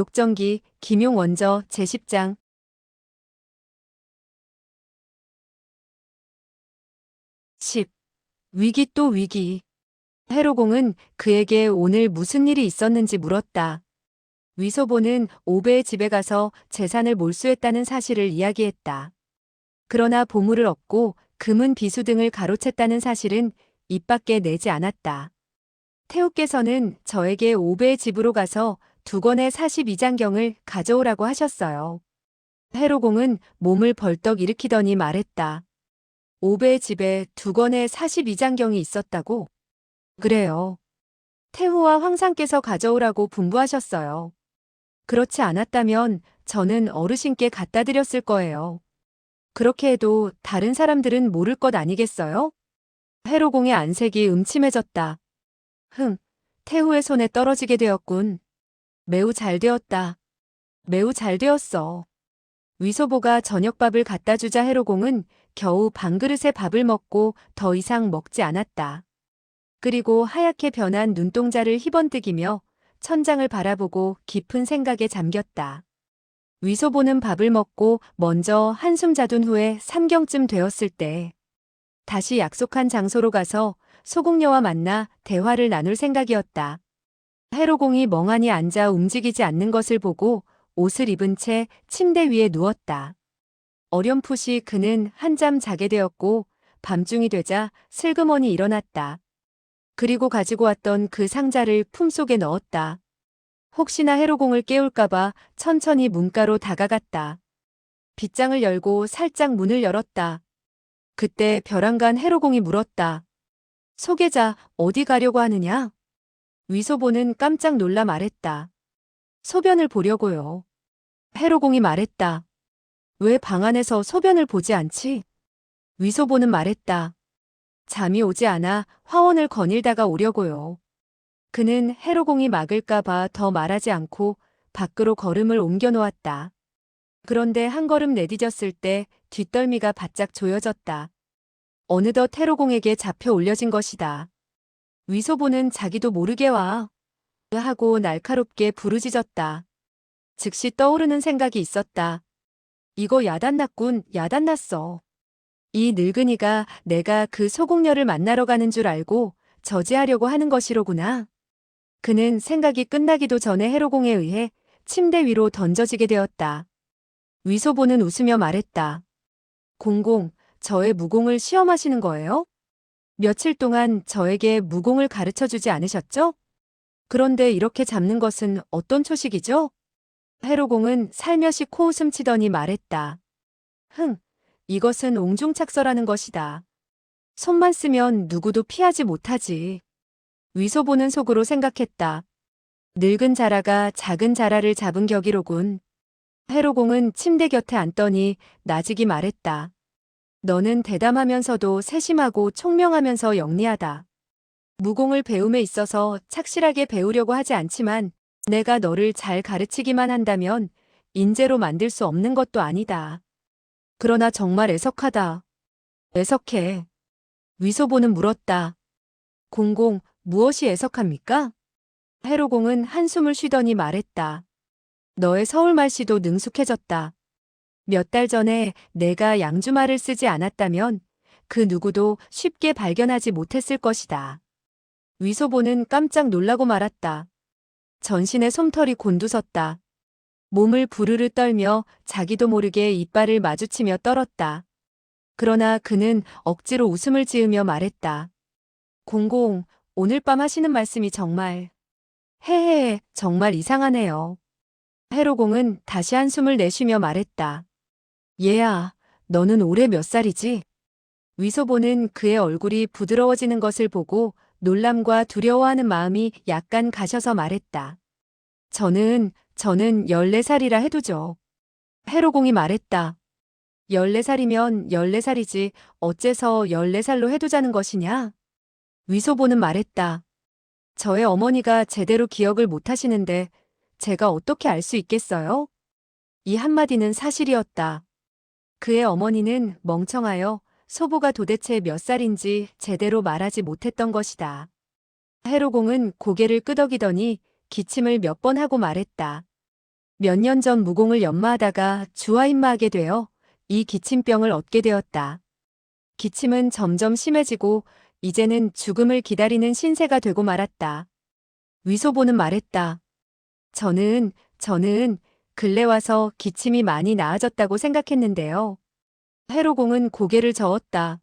녹정기, 김용원저 제10장. 10. 위기 또 위기. 해로공은 그에게 오늘 무슨 일이 있었는지 물었다. 위소보는 오배의 집에 가서 재산을 몰수했다는 사실을 이야기했다. 그러나 보물을 얻고 금은 비수 등을 가로챘다는 사실은 입 밖에 내지 않았다. 태우께서는 저에게 오배의 집으로 가서 두 권의 42장경을 가져오라고 하셨어요. 해로공은 몸을 벌떡 일으키더니 말했다. 오배의 집에 두 권의 42장경이 있었다고? 그래요. 태후와 황상께서 가져오라고 분부하셨어요. 그렇지 않았다면 저는 어르신께 갖다 드렸을 거예요. 그렇게 해도 다른 사람들은 모를 것 아니겠어요? 해로공의 안색이 음침해졌다. 태후의 손에 떨어지게 되었군. 매우 잘 되었다. 매우 잘 되었어. 위소보가 저녁밥을 갖다 주자 해로공은 겨우 반 그릇의 밥을 먹고 더 이상 먹지 않았다. 그리고 하얗게 변한 눈동자를 희번뜩이며 천장을 바라보고 깊은 생각에 잠겼다. 위소보는 밥을 먹고 먼저 한숨 자둔 후에 3경쯤 되었을 때 다시 약속한 장소로 가서 소궁녀와 만나 대화를 나눌 생각이었다. 해로공이 멍하니 앉아 움직이지 않는 것을 보고 옷을 입은 채 침대 위에 누웠다. 어렴풋이 그는 한잠 자게 되었고 밤중이 되자 슬그머니 일어났다. 그리고 가지고 왔던 그 상자를 품속에 넣었다. 혹시나 해로공을 깨울까봐 천천히 문가로 다가갔다. 빗장을 열고 살짝 문을 열었다. 그때 벼랑간 해로공이 물었다. 소개자, 어디 가려고 하느냐? 위소보는 깜짝 놀라 말했다. 소변을 보려고요. 해로공이 말했다. 왜 방 안에서 소변을 보지 않지? 위소보는 말했다. 잠이 오지 않아 화원을 거닐다가 오려고요. 그는 해로공이 막을까봐 더 말하지 않고 밖으로 걸음을 옮겨 놓았다. 그런데 한 걸음 내디뎠을 때 뒷덜미가 바짝 조여졌다. 어느덧 해로공에게 잡혀 올려진 것이다. 위소보는 자기도 모르게 와 하고 날카롭게 부르짖었다. 즉시 떠오르는 생각이 있었다. 이거 야단났군, 야단났어. 이 늙은이가 내가 그 소궁녀를 만나러 가는 줄 알고 저지하려고 하는 것이로구나. 그는 생각이 끝나기도 전에 해로공에 의해 침대 위로 던져지게 되었다. 위소보는 웃으며 말했다. 공공, 저의 무공을 시험하시는 거예요? 며칠 동안 저에게 무공을 가르쳐 주지 않으셨죠? 그런데 이렇게 잡는 것은 어떤 초식이죠? 해로공은 살며시 코웃음 치더니 말했다. 이것은 옹중착서라는 것이다. 손만 쓰면 누구도 피하지 못하지. 위소보는 속으로 생각했다. 늙은 자라가 작은 자라를 잡은 격이로군. 해로공은 침대 곁에 앉더니 나직이 말했다. 너는 대담하면서도 세심하고 총명하면서 영리하다. 무공을 배움에 있어서 착실하게 배우려고 하지 않지만 내가 너를 잘 가르치기만 한다면 인재로 만들 수 없는 것도 아니다. 그러나 정말 애석하다. 애석해. 위소보는 물었다. 공공, 무엇이 애석합니까? 해로공은 한숨을 쉬더니 말했다. 너의 서울말씨도 능숙해졌다. 몇 달 전에 내가 양주말을 쓰지 않았다면 그 누구도 쉽게 발견하지 못했을 것이다. 위소보는 깜짝 놀라고 말았다. 전신의 솜털이 곤두섰다. 몸을 부르르 떨며 자기도 모르게 이빨을 마주치며 떨었다. 그러나 그는 억지로 웃음을 지으며 말했다. 공공, 오늘 밤 하시는 말씀이 정말... 헤헤헤, 정말 이상하네요. 해로공은 다시 한숨을 내쉬며 말했다. 얘야, 너는 올해 몇 살이지? 위소보는 그의 얼굴이 부드러워지는 것을 보고 놀람과 두려워하는 마음이 약간 가셔서 말했다. 저는 14살이라 해두죠. 해로공이 말했다. 14살이면 14살이지 어째서 14살로 해두자는 것이냐? 위소보는 말했다. 저의 어머니가 제대로 기억을 못하시는데 제가 어떻게 알 수 있겠어요? 이 한마디는 사실이었다. 그의 어머니는 멍청하여 소보가 도대체 몇 살인지 제대로 말하지 못했던 것이다. 해로공은 고개를 끄덕이더니 기침을 몇 번 하고 말했다. 몇 년 전 무공을 연마하다가 주화인마하게 되어 이 기침병을 얻게 되었다. 기침은 점점 심해지고 이제는 죽음을 기다리는 신세가 되고 말았다. 위소보는 말했다. 저는 근래 와서 기침이 많이 나아졌다고 생각했는데요. 해로공은 고개를 저었다.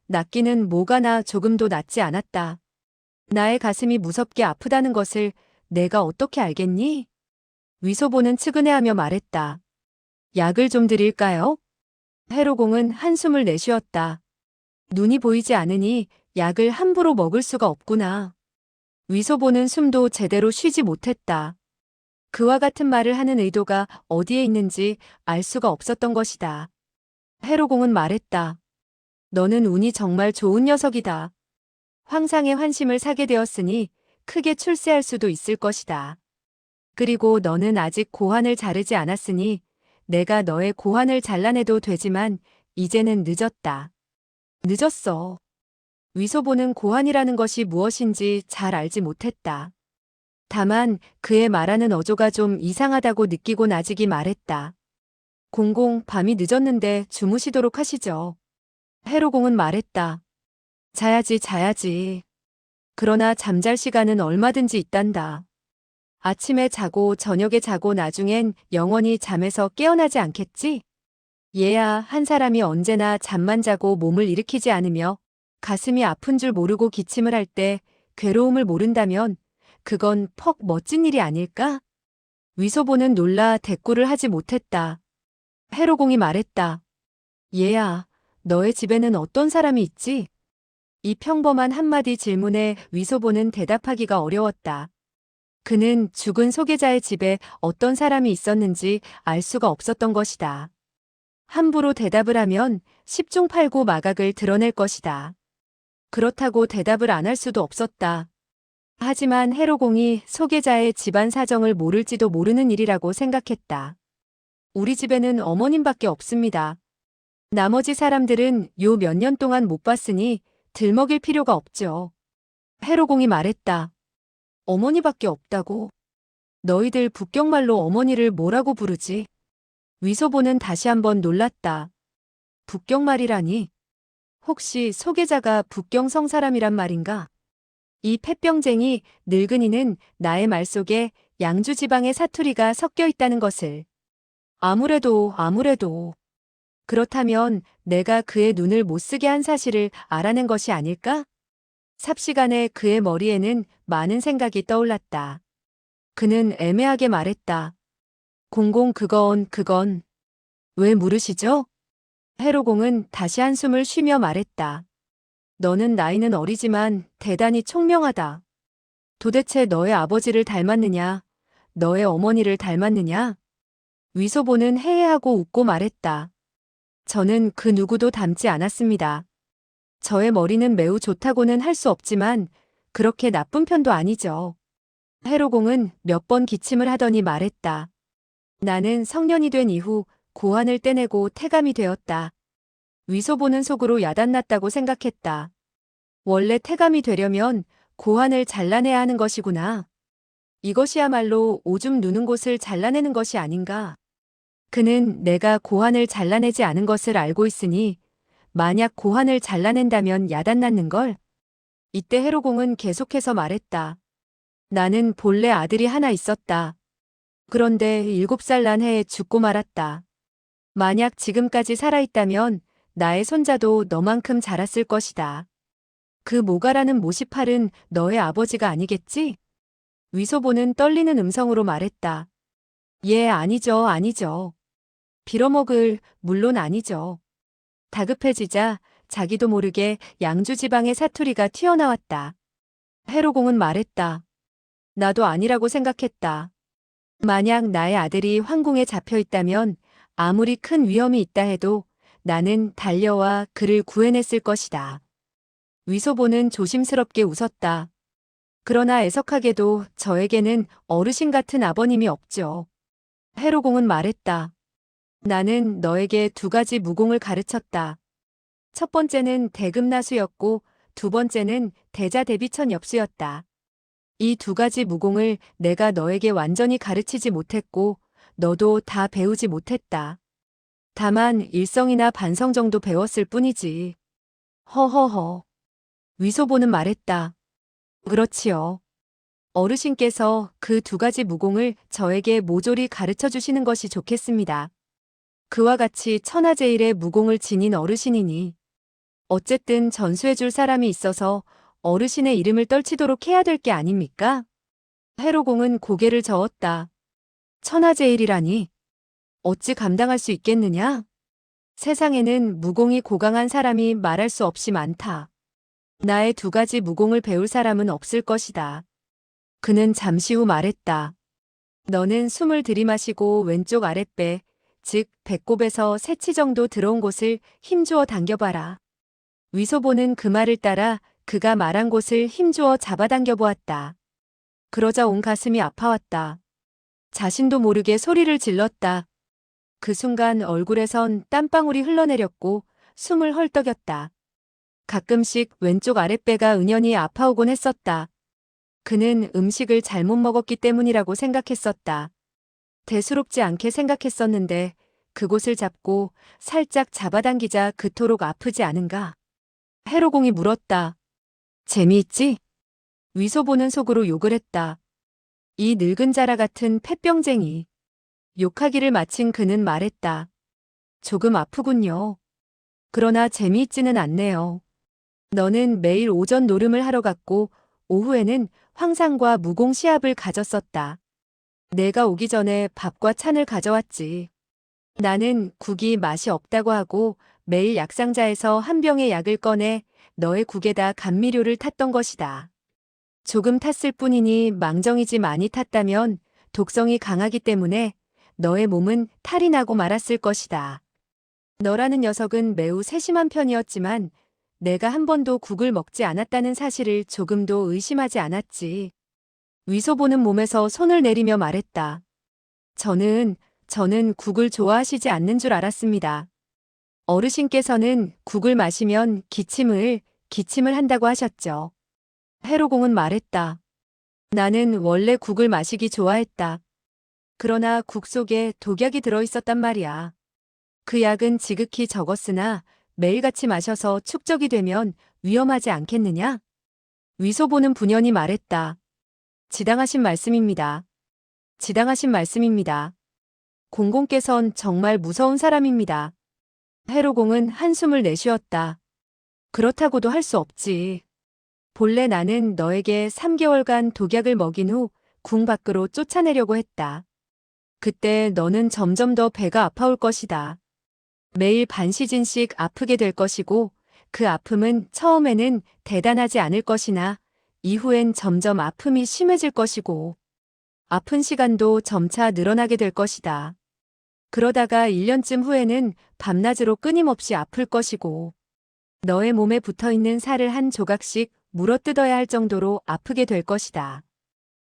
낫기는 뭐가나 조금도 낫지 않았다. 나의 가슴이 무섭게 아프다는 것을 내가 어떻게 알겠니? 위소보는 측은해하며 말했다. 약을 좀 드릴까요? 해로공은 한숨을 내쉬었다. 눈이 보이지 않으니 약을 함부로 먹을 수가 없구나. 위소보는 숨도 제대로 쉬지 못했다. 그와 같은 말을 하는 의도가 어디에 있는지 알 수가 없었던 것이다. 해로공은 말했다. 너는 운이 정말 좋은 녀석이다. 황상의 환심을 사게 되었으니 크게 출세할 수도 있을 것이다. 그리고 너는 아직 고환을 자르지 않았으니 내가 너의 고환을 잘라내도 되지만 이제는 늦었다. 늦었어. 위소보는 고환이라는 것이 무엇인지 잘 알지 못했다. 다만 그의 말하는 어조가 좀 이상하다고 느끼고 나직이 말했다. 공공, 밤이 늦었는데 주무시도록 하시죠. 해로공은 말했다. 자야지. 그러나 잠잘 시간은 얼마든지 있단다. 아침에 자고 저녁에 자고 나중엔 영원히 잠에서 깨어나지 않겠지? 얘야, 한 사람이 언제나 잠만 자고 몸을 일으키지 않으며 가슴이 아픈 줄 모르고 기침을 할 때 괴로움을 모른다면 그건 퍽 멋진 일이 아닐까? 위소보는 놀라 대꾸를 하지 못했다. 해로공이 말했다. 얘야, 너의 집에는 어떤 사람이 있지? 이 평범한 한마디 질문에 위소보는 대답하기가 어려웠다. 그는 죽은 소계자의 집에 어떤 사람이 있었는지 알 수가 없었던 것이다. 함부로 대답을 하면 10중 8구 마각을 드러낼 것이다. 그렇다고 대답을 안 할 수도 없었다. 하지만 해로공이 소계자의 집안 사정을 모를지도 모르는 일이라고 생각했다. 우리 집에는 어머님밖에 없습니다. 나머지 사람들은 요 몇 년 동안 못 봤으니 들먹일 필요가 없죠. 해로공이 말했다. 어머니밖에 없다고? 너희들 북경말로 어머니를 뭐라고 부르지? 위소보는 다시 한번 놀랐다. 북경말이라니? 혹시 소계자가 북경성 사람이란 말인가? 이 폐병쟁이 늙은이는 나의 말 속에 양주 지방의 사투리가 섞여 있다는 것을. 아무래도. 그렇다면 내가 그의 눈을 못 쓰게 한 사실을 알아낸 것이 아닐까? 삽시간에 그의 머리에는 많은 생각이 떠올랐다. 그는 애매하게 말했다. 공공, 그건. 왜 물으시죠? 해로공은 다시 한숨을 쉬며 말했다. 너는 나이는 어리지만 대단히 총명하다. 도대체 너의 아버지를 닮았느냐? 너의 어머니를 닮았느냐? 위소보는 해해하고 웃고 말했다. 저는 그 누구도 닮지 않았습니다. 저의 머리는 매우 좋다고는 할 수 없지만 그렇게 나쁜 편도 아니죠. 해로공은 몇 번 기침을 하더니 말했다. 나는 성년이 된 이후 고환을 떼내고 태감이 되었다. 위소보는 속으로 야단났다고 생각했다. 원래 태감이 되려면 고환을 잘라내야 하는 것이구나. 이것이야말로 오줌 누는 곳을 잘라내는 것이 아닌가. 그는 내가 고환을 잘라내지 않은 것을 알고 있으니 만약 고환을 잘라낸다면 야단났는걸. 이때 해로공은 계속해서 말했다. 나는 본래 아들이 하나 있었다. 그런데 7살 난 해에 죽고 말았다. 만약 지금까지 살아있다면 나의 손자도 너만큼 자랐을 것이다. 그 모가라는 모시팔은 너의 아버지가 아니겠지? 위소보는 떨리는 음성으로 말했다. 예, 아니죠. 빌어먹을, 물론 아니죠. 다급해지자 자기도 모르게 양주 지방의 사투리가 튀어나왔다. 해로공은 말했다. 나도 아니라고 생각했다. 만약 나의 아들이 황궁에 잡혀 있다면 아무리 큰 위험이 있다 해도 나는 달려와 그를 구해냈을 것이다. 위소보는 조심스럽게 웃었다. 그러나 애석하게도 저에게는 어르신 같은 아버님이 없죠. 해로공은 말했다. 나는 너에게 2가지 무공을 가르쳤다. 첫 번째는 대금나수였고 두 번째는 대자대비천 엽수였다. 이 두 가지 무공을 내가 너에게 완전히 가르치지 못했고, 너도 다 배우지 못했다. 다만 일성이나 반성 정도 배웠을 뿐이지. 허허허. 위소보는 말했다. 그렇지요. 어르신께서 그 두 가지 무공을 저에게 모조리 가르쳐 주시는 것이 좋겠습니다. 그와 같이 천하제일의 무공을 지닌 어르신이니 어쨌든 전수해 줄 사람이 있어서 어르신의 이름을 떨치도록 해야 될 게 아닙니까? 해로공은 고개를 저었다. 천하제일이라니 어찌 감당할 수 있겠느냐? 세상에는 무공이 고강한 사람이 말할 수 없이 많다. 나의 두 가지 무공을 배울 사람은 없을 것이다. 그는 잠시 후 말했다. 너는 숨을 들이마시고 왼쪽 아랫배, 즉 배꼽에서 세치 정도 들어온 곳을 힘주어 당겨봐라. 위소보는 그 말을 따라 그가 말한 곳을 힘주어 잡아당겨 보았다. 그러자 온 가슴이 아파왔다. 자신도 모르게 소리를 질렀다. 그 순간 얼굴에선 땀방울이 흘러내렸고 숨을 헐떡였다. 가끔씩 왼쪽 아랫배가 은연히 아파오곤 했었다. 그는 음식을 잘못 먹었기 때문이라고 생각했었다. 대수롭지 않게 생각했었는데 그곳을 잡고 살짝 잡아당기자 그토록 아프지 않은가? 해로공이 물었다. 재미있지? 위소보는 속으로 욕을 했다. 이 늙은 자라 같은 폐병쟁이. 욕하기를 마친 그는 말했다. 조금 아프군요. 그러나 재미있지는 않네요. 너는 매일 오전 노름을 하러 갔고 오후에는 황상과 무공 시합을 가졌었다. 내가 오기 전에 밥과 찬을 가져왔지. 나는 국이 맛이 없다고 하고 매일 약상자에서 한 병의 약을 꺼내 너의 국에다 감미료를 탔던 것이다. 조금 탔을 뿐이니 망정이지 많이 탔다면 독성이 강하기 때문에 너의 몸은 탈이 나고 말았을 것이다. 너라는 녀석은 매우 세심한 편이었지만 내가 한 번도 국을 먹지 않았다는 사실을 조금도 의심하지 않았지. 위소보는 몸에서 손을 내리며 말했다. 저는 국을 좋아하시지 않는 줄 알았습니다. 어르신께서는 국을 마시면 기침을 한다고 하셨죠. 해로공은 말했다. 나는 원래 국을 마시기 좋아했다. 그러나 국 속에 독약이 들어있었단 말이야. 그 약은 지극히 적었으나 매일같이 마셔서 축적이 되면 위험하지 않겠느냐? 위소보는 분연히 말했다. 지당하신 말씀입니다. 지당하신 말씀입니다. 공공께선 정말 무서운 사람입니다. 해로공은 한숨을 내쉬었다. 그렇다고도 할 수 없지. 본래 나는 너에게 3개월간 독약을 먹인 후 궁 밖으로 쫓아내려고 했다. 그때 너는 점점 더 배가 아파올 것이다. 매일 반시즌씩 아프게 될 것이고 그 아픔은 처음에는 대단하지 않을 것이나 이후엔 점점 아픔이 심해질 것이고 아픈 시간도 점차 늘어나게 될 것이다. 그러다가 1년쯤 후에는 밤낮으로 끊임없이 아플 것이고 너의 몸에 붙어있는 살을 한 조각씩 물어뜯어야 할 정도로 아프게 될 것이다.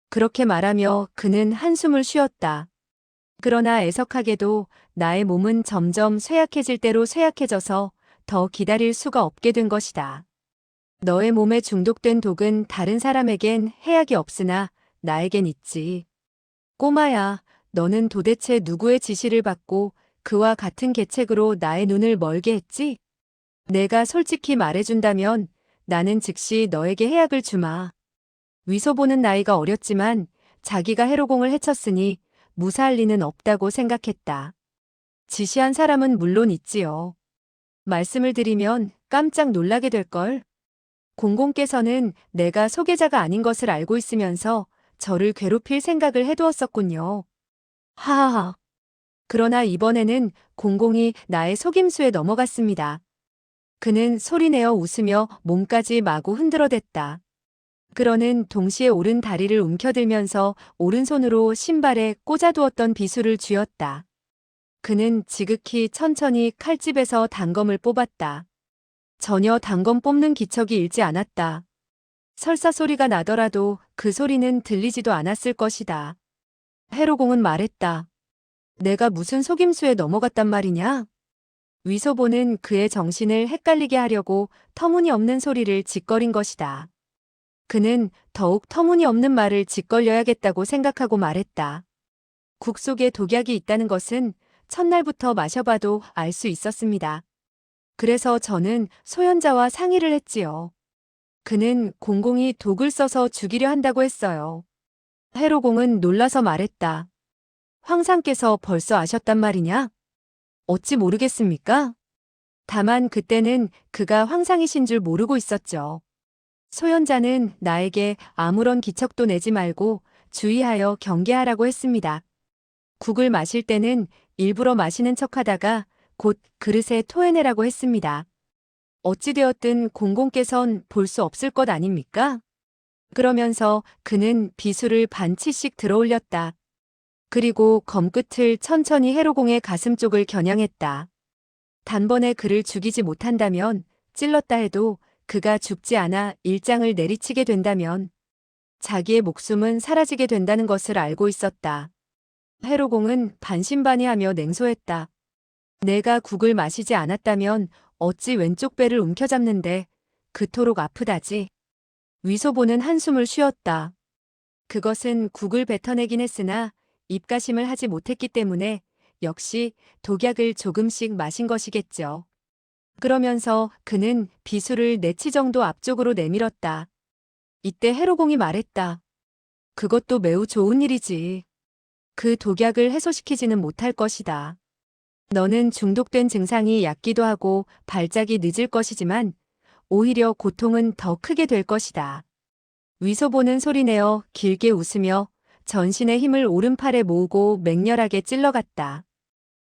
그렇게 말하며 그는 한숨을 쉬었다. 그러나 애석하게도 나의 몸은 점점 쇠약해질 대로 쇠약해져서 더 기다릴 수가 없게 된 것이다. 너의 몸에 중독된 독은 다른 사람에겐 해악이 없으나 나에겐 있지. 꼬마야, 너는 도대체 누구의 지시를 받고 그와 같은 계책으로 나의 눈을 멀게 했지? 내가 솔직히 말해준다면 나는 즉시 너에게 해악을 주마. 위소보는 나이가 어렸지만 자기가 해로공을 해쳤으니 무사할 리는 없다고 생각했다. 지시한 사람은 물론 있지요. 말씀을 드리면 깜짝 놀라게 될걸. 공공께서는 내가 소개자가 아닌 것을 알고 있으면서 저를 괴롭힐 생각을 해두었었군요. 하하하. 그러나 이번에는 공공이 나의 속임수에 넘어갔습니다. 그는 소리내어 웃으며 몸까지 마구 흔들어댔다. 그러는 동시에 오른 다리를 움켜들면서 오른손으로 신발에 꽂아두었던 비수를 쥐었다. 그는 지극히 천천히 칼집에서 단검을 뽑았다. 전혀 단검 뽑는 기척이 일지 않았다. 설사 소리가 나더라도 그 소리는 들리지도 않았을 것이다. 해로공은 말했다. 내가 무슨 속임수에 넘어갔단 말이냐? 위소보는 그의 정신을 헷갈리게 하려고 터무니없는 소리를 짓거린 것이다. 그는 더욱 터무니없는 말을 짓걸려야겠다고 생각하고 말했다. 국 속에 독약이 있다는 것은 첫날부터 마셔봐도 알 수 있었습니다. 그래서 저는 소현자와 상의를 했지요. 그는 공공이 독을 써서 죽이려 한다고 했어요. 해로공은 놀라서 말했다. 황상께서 벌써 아셨단 말이냐? 어찌 모르겠습니까? 다만 그때는 그가 황상이신 줄 모르고 있었죠. 소현자는 나에게 아무런 기척도 내지 말고 주의하여 경계하라고 했습니다. 국을 마실 때는 일부러 마시는 척하다가 곧 그릇에 토해내라고 했습니다. 어찌되었든 공공께선 볼 수 없을 것 아닙니까? 그러면서 그는 비수를 반치씩 들어올렸다. 그리고 검끝을 천천히 해로공의 가슴 쪽을 겨냥했다. 단번에 그를 죽이지 못한다면, 찔렀다 해도 그가 죽지 않아 일장을 내리치게 된다면 자기의 목숨은 사라지게 된다는 것을 알고 있었다. 해로공은 반신반의하며 냉소했다. 내가 국을 마시지 않았다면 어찌 왼쪽 배를 움켜잡는데 그토록 아프다지. 위소보는 한숨을 쉬었다. 그것은 국을 뱉어내긴 했으나 입가심을 하지 못했기 때문에 역시 독약을 조금씩 마신 것이겠죠. 그러면서 그는 비수를 내치 정도 앞쪽으로 내밀었다. 이때 해로공이 말했다. 그것도 매우 좋은 일이지. 그 독약을 해소시키지는 못할 것이다. 너는 중독된 증상이 얕기도 하고 발작이 늦을 것이지만 오히려 고통은 더 크게 될 것이다. 위소보는 소리내어 길게 웃으며 전신의 힘을 오른팔에 모으고 맹렬하게 찔러갔다.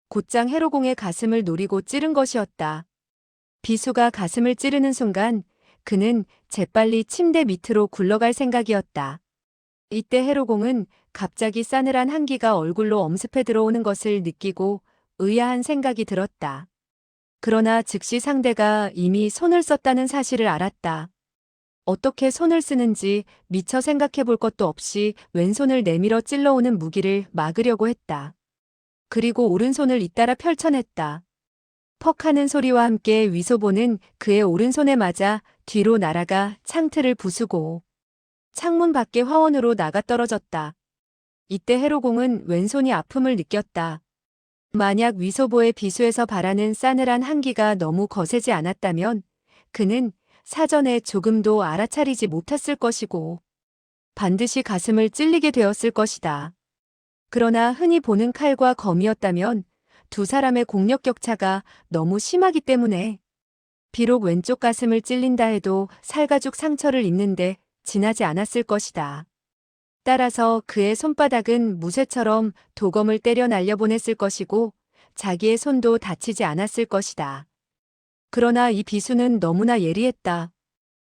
곧장 해로공의 가슴을 노리고 찌른 것이었다. 비수가 가슴을 찌르는 순간 그는 재빨리 침대 밑으로 굴러갈 생각이었다. 이때 해로공은 갑자기 싸늘한 한기가 얼굴로 엄습해 들어오는 것을 느끼고 의아한 생각이 들었다. 그러나 즉시 상대가 이미 손을 썼다는 사실을 알았다. 어떻게 손을 쓰는지 미처 생각해 볼 것도 없이 왼손을 내밀어 찔러오는 무기를 막으려고 했다. 그리고 오른손을 잇따라 펼쳐냈다. 퍽 하는 소리와 함께 위소보는 그의 오른손에 맞아 뒤로 날아가 창틀을 부수고 창문 밖의 화원으로 나가 떨어졌다. 이때 해로공은 왼손이 아픔을 느꼈다. 만약 위소보의 비수에서 발하는 싸늘한 한기가 너무 거세지 않았다면 그는 사전에 조금도 알아차리지 못했을 것이고 반드시 가슴을 찔리게 되었을 것이다. 그러나 흔히 보는 칼과 검이었다면 두 사람의 공력 격차가 너무 심하기 때문에 비록 왼쪽 가슴을 찔린다 해도 살가죽 상처를 입는데 지나지 않았을 것이다. 따라서 그의 손바닥은 무쇠처럼 도검을 때려 날려보냈을 것이고 자기의 손도 다치지 않았을 것이다. 그러나 이 비수는 너무나 예리했다.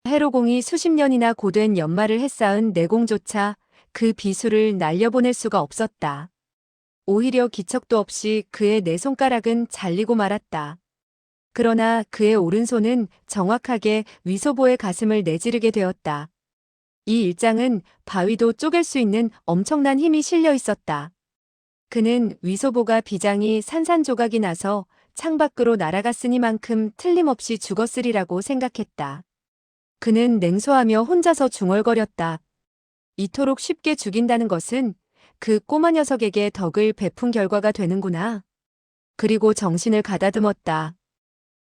해로공이 수십 년이나 고된 연말을 해쌓은 내공조차 그 비수를 날려보낼 수가 없었다. 오히려 기척도 없이 그의 네 손가락은 잘리고 말았다. 그러나 그의 오른손은 정확하게 위소보의 가슴을 내지르게 되었다. 이 일장은 바위도 쪼갤 수 있는 엄청난 힘이 실려 있었다. 그는 위소보가 비장이 산산조각이 나서 창밖으로 날아갔으니만큼 틀림없이 죽었으리라고 생각했다. 그는 냉소하며 혼자서 중얼거렸다. 이토록 쉽게 죽인다는 것은 그 꼬마 녀석에게 덕을 베푼 결과가 되는구나. 그리고 정신을 가다듬었다.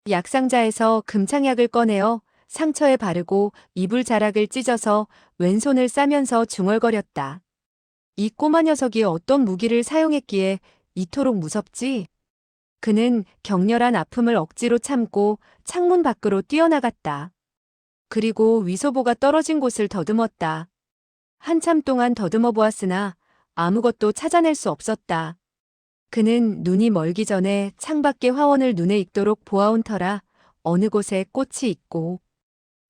약상자에서 금창약을 꺼내어 상처에 바르고 이불 자락을 찢어서 왼손을 싸면서 중얼거렸다. 이 꼬마 녀석이 어떤 무기를 사용했기에 이토록 무섭지? 그는 격렬한 아픔을 억지로 참고 창문 밖으로 뛰어나갔다. 그리고 위소보가 떨어진 곳을 더듬었다. 한참 동안 더듬어 보았으나 아무것도 찾아낼 수 없었다. 그는 눈이 멀기 전에 창밖의 화원을 눈에 익도록 보아온 터라 어느 곳에 꽃이 있고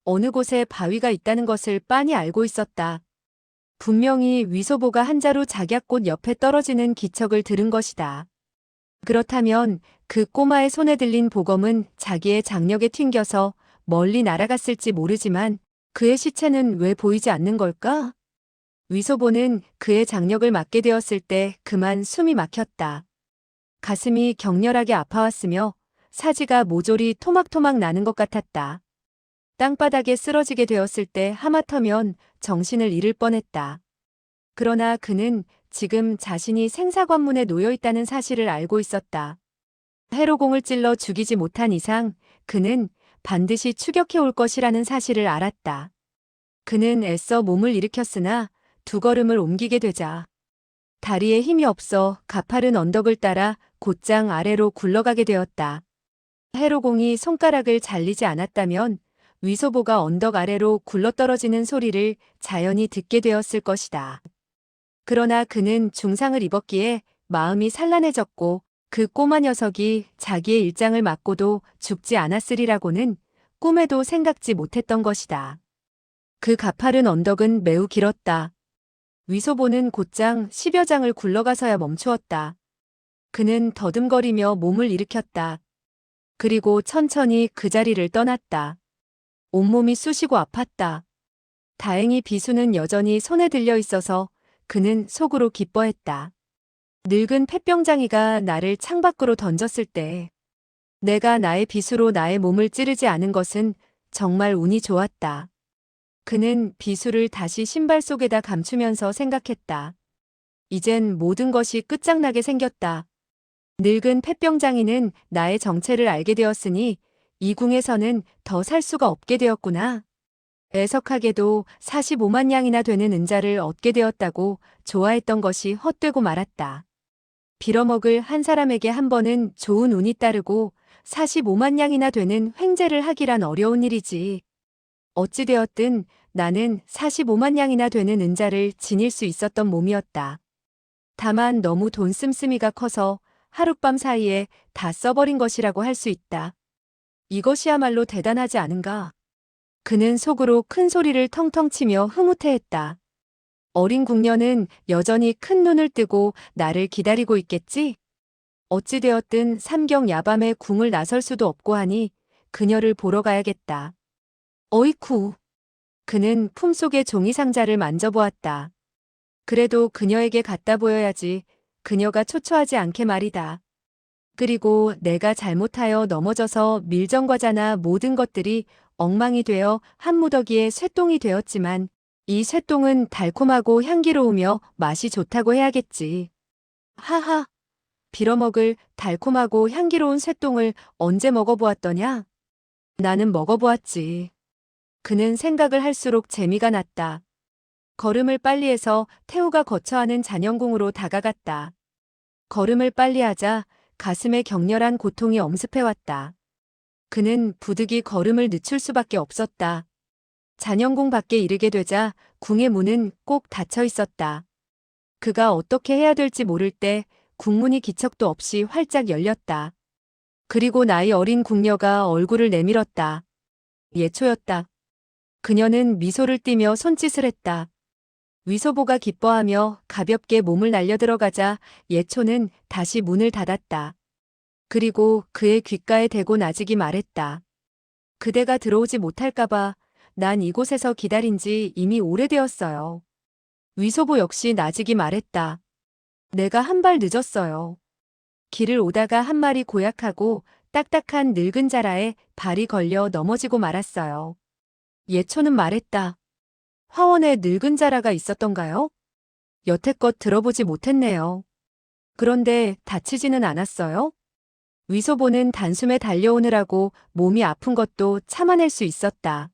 어느 곳에 바위가 있다는 것을 빤히 알고 있었다. 분명히 위소보가 한자로 작약꽃 옆에 떨어지는 기척을 들은 것이다. 그렇다면 그 꼬마의 손에 들린 보검은 자기의 장력에 튕겨서 멀리 날아갔을지 모르지만 그의 시체는 왜 보이지 않는 걸까? 위소보는 그의 장력을 맞게 되었을 때 그만 숨이 막혔다. 가슴이 격렬하게 아파왔으며 사지가 모조리 토막토막 나는 것 같았다. 땅바닥에 쓰러지게 되었을 때 하마터면 정신을 잃을 뻔했다. 그러나 그는 지금 자신이 생사관문에 놓여 있다는 사실을 알고 있었다. 해로공을 찔러 죽이지 못한 이상 그는 반드시 추격해 올 것이라는 사실을 알았다. 그는 애써 몸을 일으켰으나 두 걸음을 옮기게 되자 다리에 힘이 없어 가파른 언덕을 따라 곧장 아래로 굴러가게 되었다. 해로공이 손가락을 잘리지 않았다면 위소보가 언덕 아래로 굴러떨어지는 소리를 자연히 듣게 되었을 것이다. 그러나 그는 중상을 입었기에 마음이 산란해졌고 그 꼬마 녀석이 자기의 일장을 맞고도 죽지 않았으리라고는 꿈에도 생각지 못했던 것이다. 그 가파른 언덕은 매우 길었다. 위소보는 곧장 10여 장을 굴러가서야 멈추었다. 그는 더듬거리며 몸을 일으켰다. 그리고 천천히 그 자리를 떠났다. 온몸이 쑤시고 아팠다. 다행히 비수는 여전히 손에 들려 있어서 그는 속으로 기뻐했다. 늙은 폐병장이가 나를 창밖으로 던졌을 때 내가 나의 비수로 나의 몸을 찌르지 않은 것은 정말 운이 좋았다. 그는 비수를 다시 신발 속에다 감추면서 생각했다. 이젠 모든 것이 끝장나게 생겼다. 늙은 폐병장이는 나의 정체를 알게 되었으니 이 궁에서는 더 살 수가 없게 되었구나. 애석하게도 45만 양이나 되는 은자를 얻게 되었다고 좋아했던 것이 헛되고 말았다. 빌어먹을 한 사람에게 한 번은 좋은 운이 따르고 45만 양이나 되는 횡재를 하기란 어려운 일이지. 어찌되었든 나는 45만 양이나 되는 은자를 지닐 수 있었던 몸이었다. 다만 너무 돈 씀씀이가 커서 하룻밤 사이에 다 써버린 것이라고 할 수 있다. 이것이야말로 대단하지 않은가? 그는 속으로 큰 소리를 텅텅 치며 흐뭇해했다. 어린 궁녀는 여전히 큰 눈을 뜨고 나를 기다리고 있겠지? 어찌되었든 삼경 야밤에 궁을 나설 수도 없고 하니 그녀를 보러 가야겠다. 어이쿠. 그는 품속의 종이상자를 만져보았다. 그래도 그녀에게 갖다 보여야지. 그녀가 초췌하지 않게 말이다. 그리고 내가 잘못하여 넘어져서 밀정과자나 모든 것들이 엉망이 되어 한 무더기에 쇠똥이 되었지만 이 쇠똥은 달콤하고 향기로우며 맛이 좋다고 해야겠지. 하하. 빌어먹을 달콤하고 향기로운 쇠똥을 언제 먹어보았더냐? 나는 먹어보았지. 그는 생각을 할수록 재미가 났다. 걸음을 빨리 해서 태우가 거처하는 잔영궁으로 다가갔다. 걸음을 빨리 하자 가슴에 격렬한 고통이 엄습해왔다. 그는 부득이 걸음을 늦출 수밖에 없었다. 잔영궁 밖에 이르게 되자 궁의 문은 꼭 닫혀 있었다. 그가 어떻게 해야 될지 모를 때 궁문이 기척도 없이 활짝 열렸다. 그리고 나이 어린 궁녀가 얼굴을 내밀었다. 예초였다. 그녀는 미소를 띠며 손짓을 했다. 위소보가 기뻐하며 가볍게 몸을 날려 들어가자 예초는 다시 문을 닫았다. 그리고 그의 귓가에 대고 나직이 말했다. 그대가 들어오지 못할까봐 난 이곳에서 기다린 지 이미 오래되었어요. 위소보 역시 나직이 말했다. 내가 한 발 늦었어요. 길을 오다가 한 마리 고약하고 딱딱한 늙은 자라에 발이 걸려 넘어지고 말았어요. 예초는 말했다. 화원에 늙은 자라가 있었던가요? 여태껏 들어보지 못했네요. 그런데 다치지는 않았어요? 위소보는 단숨에 달려오느라고 몸이 아픈 것도 참아낼 수 있었다.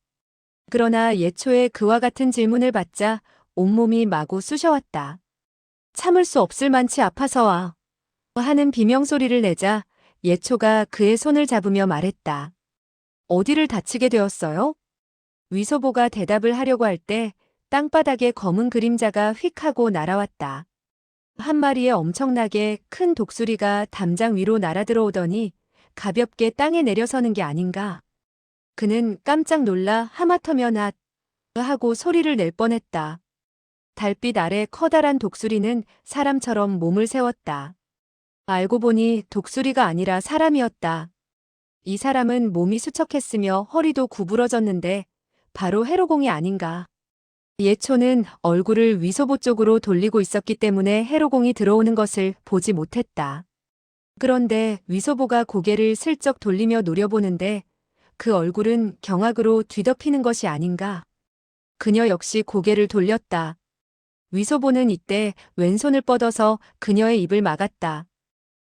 그러나 예초의 그와 같은 질문을 받자 온몸이 마구 쑤셔왔다. 참을 수 없을 만치 아파서와 하는 비명소리를 내자 예초가 그의 손을 잡으며 말했다. 어디를 다치게 되었어요? 위소보가 대답을 하려고 할 때 땅바닥에 검은 그림자가 휙 하고 날아왔다. 한 마리의 엄청나게 큰 독수리가 담장 위로 날아들어오더니 가볍게 땅에 내려서는 게 아닌가. 그는 깜짝 놀라 하마터면 앗 하고 소리를 낼 뻔했다. 달빛 아래 커다란 독수리는 사람처럼 몸을 세웠다. 알고 보니 독수리가 아니라 사람이었다. 이 사람은 몸이 수척했으며 허리도 구부러졌는데 바로 해로공이 아닌가. 예초는 얼굴을 위소보 쪽으로 돌리고 있었기 때문에 해로공이 들어오는 것을 보지 못했다. 그런데 위소보가 고개를 슬쩍 돌리며 노려보는데 그 얼굴은 경악으로 뒤덮이는 것이 아닌가. 그녀 역시 고개를 돌렸다. 위소보는 이때 왼손을 뻗어서 그녀의 입을 막았다.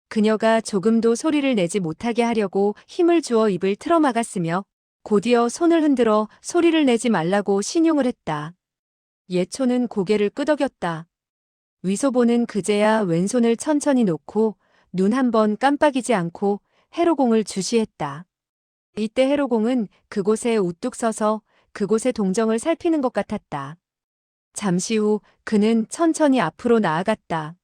그녀가 조금도 소리를 내지 못하게 하려고 힘을 주어 입을 틀어막았으며 곧이어 손을 흔들어 소리를 내지 말라고 신용을 했다. 예초는 고개를 끄덕였다. 위소보는 그제야 왼손을 천천히 놓고 눈 한 번 깜빡이지 않고 해로공을 주시했다. 이때 해로공은 그곳에 우뚝 서서 그곳의 동정을 살피는 것 같았다. 잠시 후 그는 천천히 앞으로 나아갔다.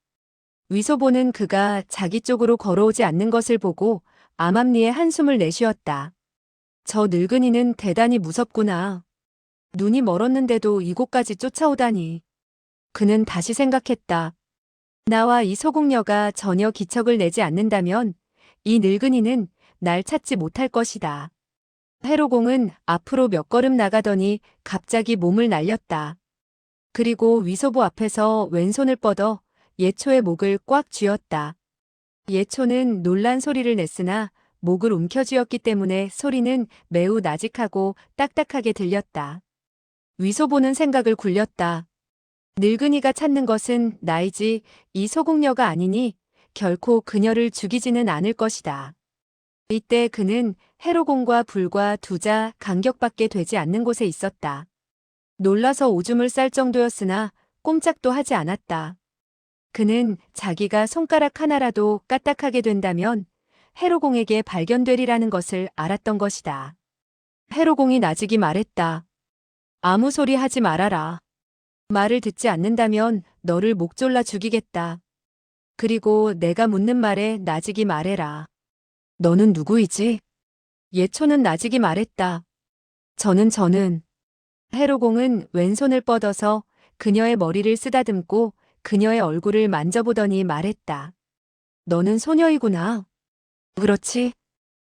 위소보는 그가 자기 쪽으로 걸어오지 않는 것을 보고 암암리에 한숨을 내쉬었다. 저 늙은이는 대단히 무섭구나. 눈이 멀었는데도 이곳까지 쫓아오다니. 그는 다시 생각했다. 나와 이 소공녀가 전혀 기척을 내지 않는다면 이 늙은이는 날 찾지 못할 것이다. 해로공은 앞으로 몇 걸음 나가더니 갑자기 몸을 날렸다. 그리고 위소보 앞에서 왼손을 뻗어 예초의 목을 꽉 쥐었다. 예초는 놀란 소리를 냈으나 목을 움켜쥐었기 때문에 소리는 매우 나직하고 딱딱하게 들렸다. 위소보는 생각을 굴렸다. 늙은이가 찾는 것은 나이지 이 소공녀가 아니니 결코 그녀를 죽이지는 않을 것이다. 이때 그는 해로공과 불과 두자 간격밖에 되지 않는 곳에 있었다. 놀라서 오줌을 쌀 정도였으나 꼼짝도 하지 않았다. 그는 자기가 손가락 하나라도 까딱하게 된다면 해로공에게 발견되리라는 것을 알았던 것이다. 해로공이 나직이 말했다. 아무 소리 하지 말아라. 말을 듣지 않는다면 너를 목 졸라 죽이겠다. 그리고 내가 묻는 말에 나직이 말해라. 너는 누구이지? 예초는 나직이 말했다. 저는. 해로공은 왼손을 뻗어서 그녀의 머리를 쓰다듬고 그녀의 얼굴을 만져보더니 말했다. 너는 소녀이구나. 그렇지?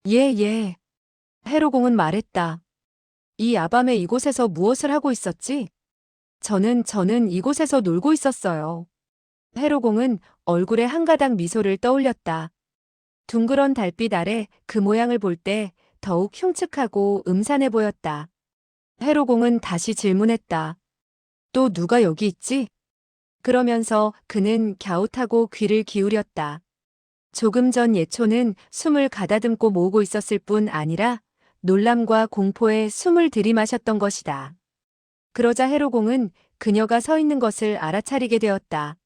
예. 해로공은 말했다. 이 야밤에 이곳에서 무엇을 하고 있었지? 저는 이곳에서 놀고 있었어요. 해로공은 얼굴에 한 가닥 미소를 떠올렸다. 둥그런 달빛 아래 그 모양을 볼 때 더욱 흉측하고 음산해 보였다. 해로공은 다시 질문했다. 또 누가 여기 있지? 그러면서 그는 갸웃하고 귀를 기울였다. 조금 전 예초는 숨을 가다듬고 모으고 있었을 뿐 아니라 놀람과 공포에 숨을 들이마셨던 것이다. 그러자 해로공은 그녀가 서 있는 것을 알아차리게 되었다.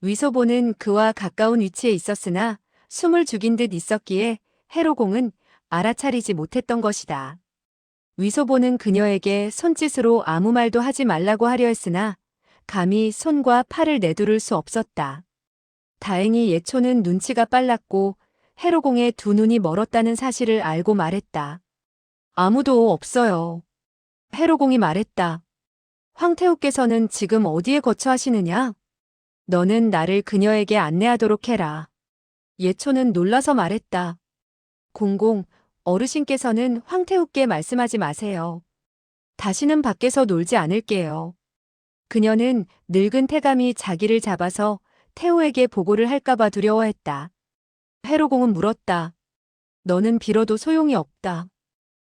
위소보는 그와 가까운 위치에 있었으나 숨을 죽인 듯 있었기에 해로공은 알아차리지 못했던 것이다. 위소보는 그녀에게 손짓으로 아무 말도 하지 말라고 하려 했으나 감히 손과 팔을 내두를 수 없었다. 다행히 예초는 눈치가 빨랐고 해로공의 두 눈이 멀었다는 사실을 알고 말했다. 아무도 없어요. 해로공이 말했다. 황태우께서는 지금 어디에 거처하시느냐? 너는 나를 그녀에게 안내하도록 해라. 예초는 놀라서 말했다. 공공, 어르신께서는 황태우께 말씀하지 마세요. 다시는 밖에서 놀지 않을게요. 그녀는 늙은 태감이 자기를 잡아서 태우에게 보고를 할까봐 두려워했다. 해로공은 물었다. 너는 빌어도 소용이 없다.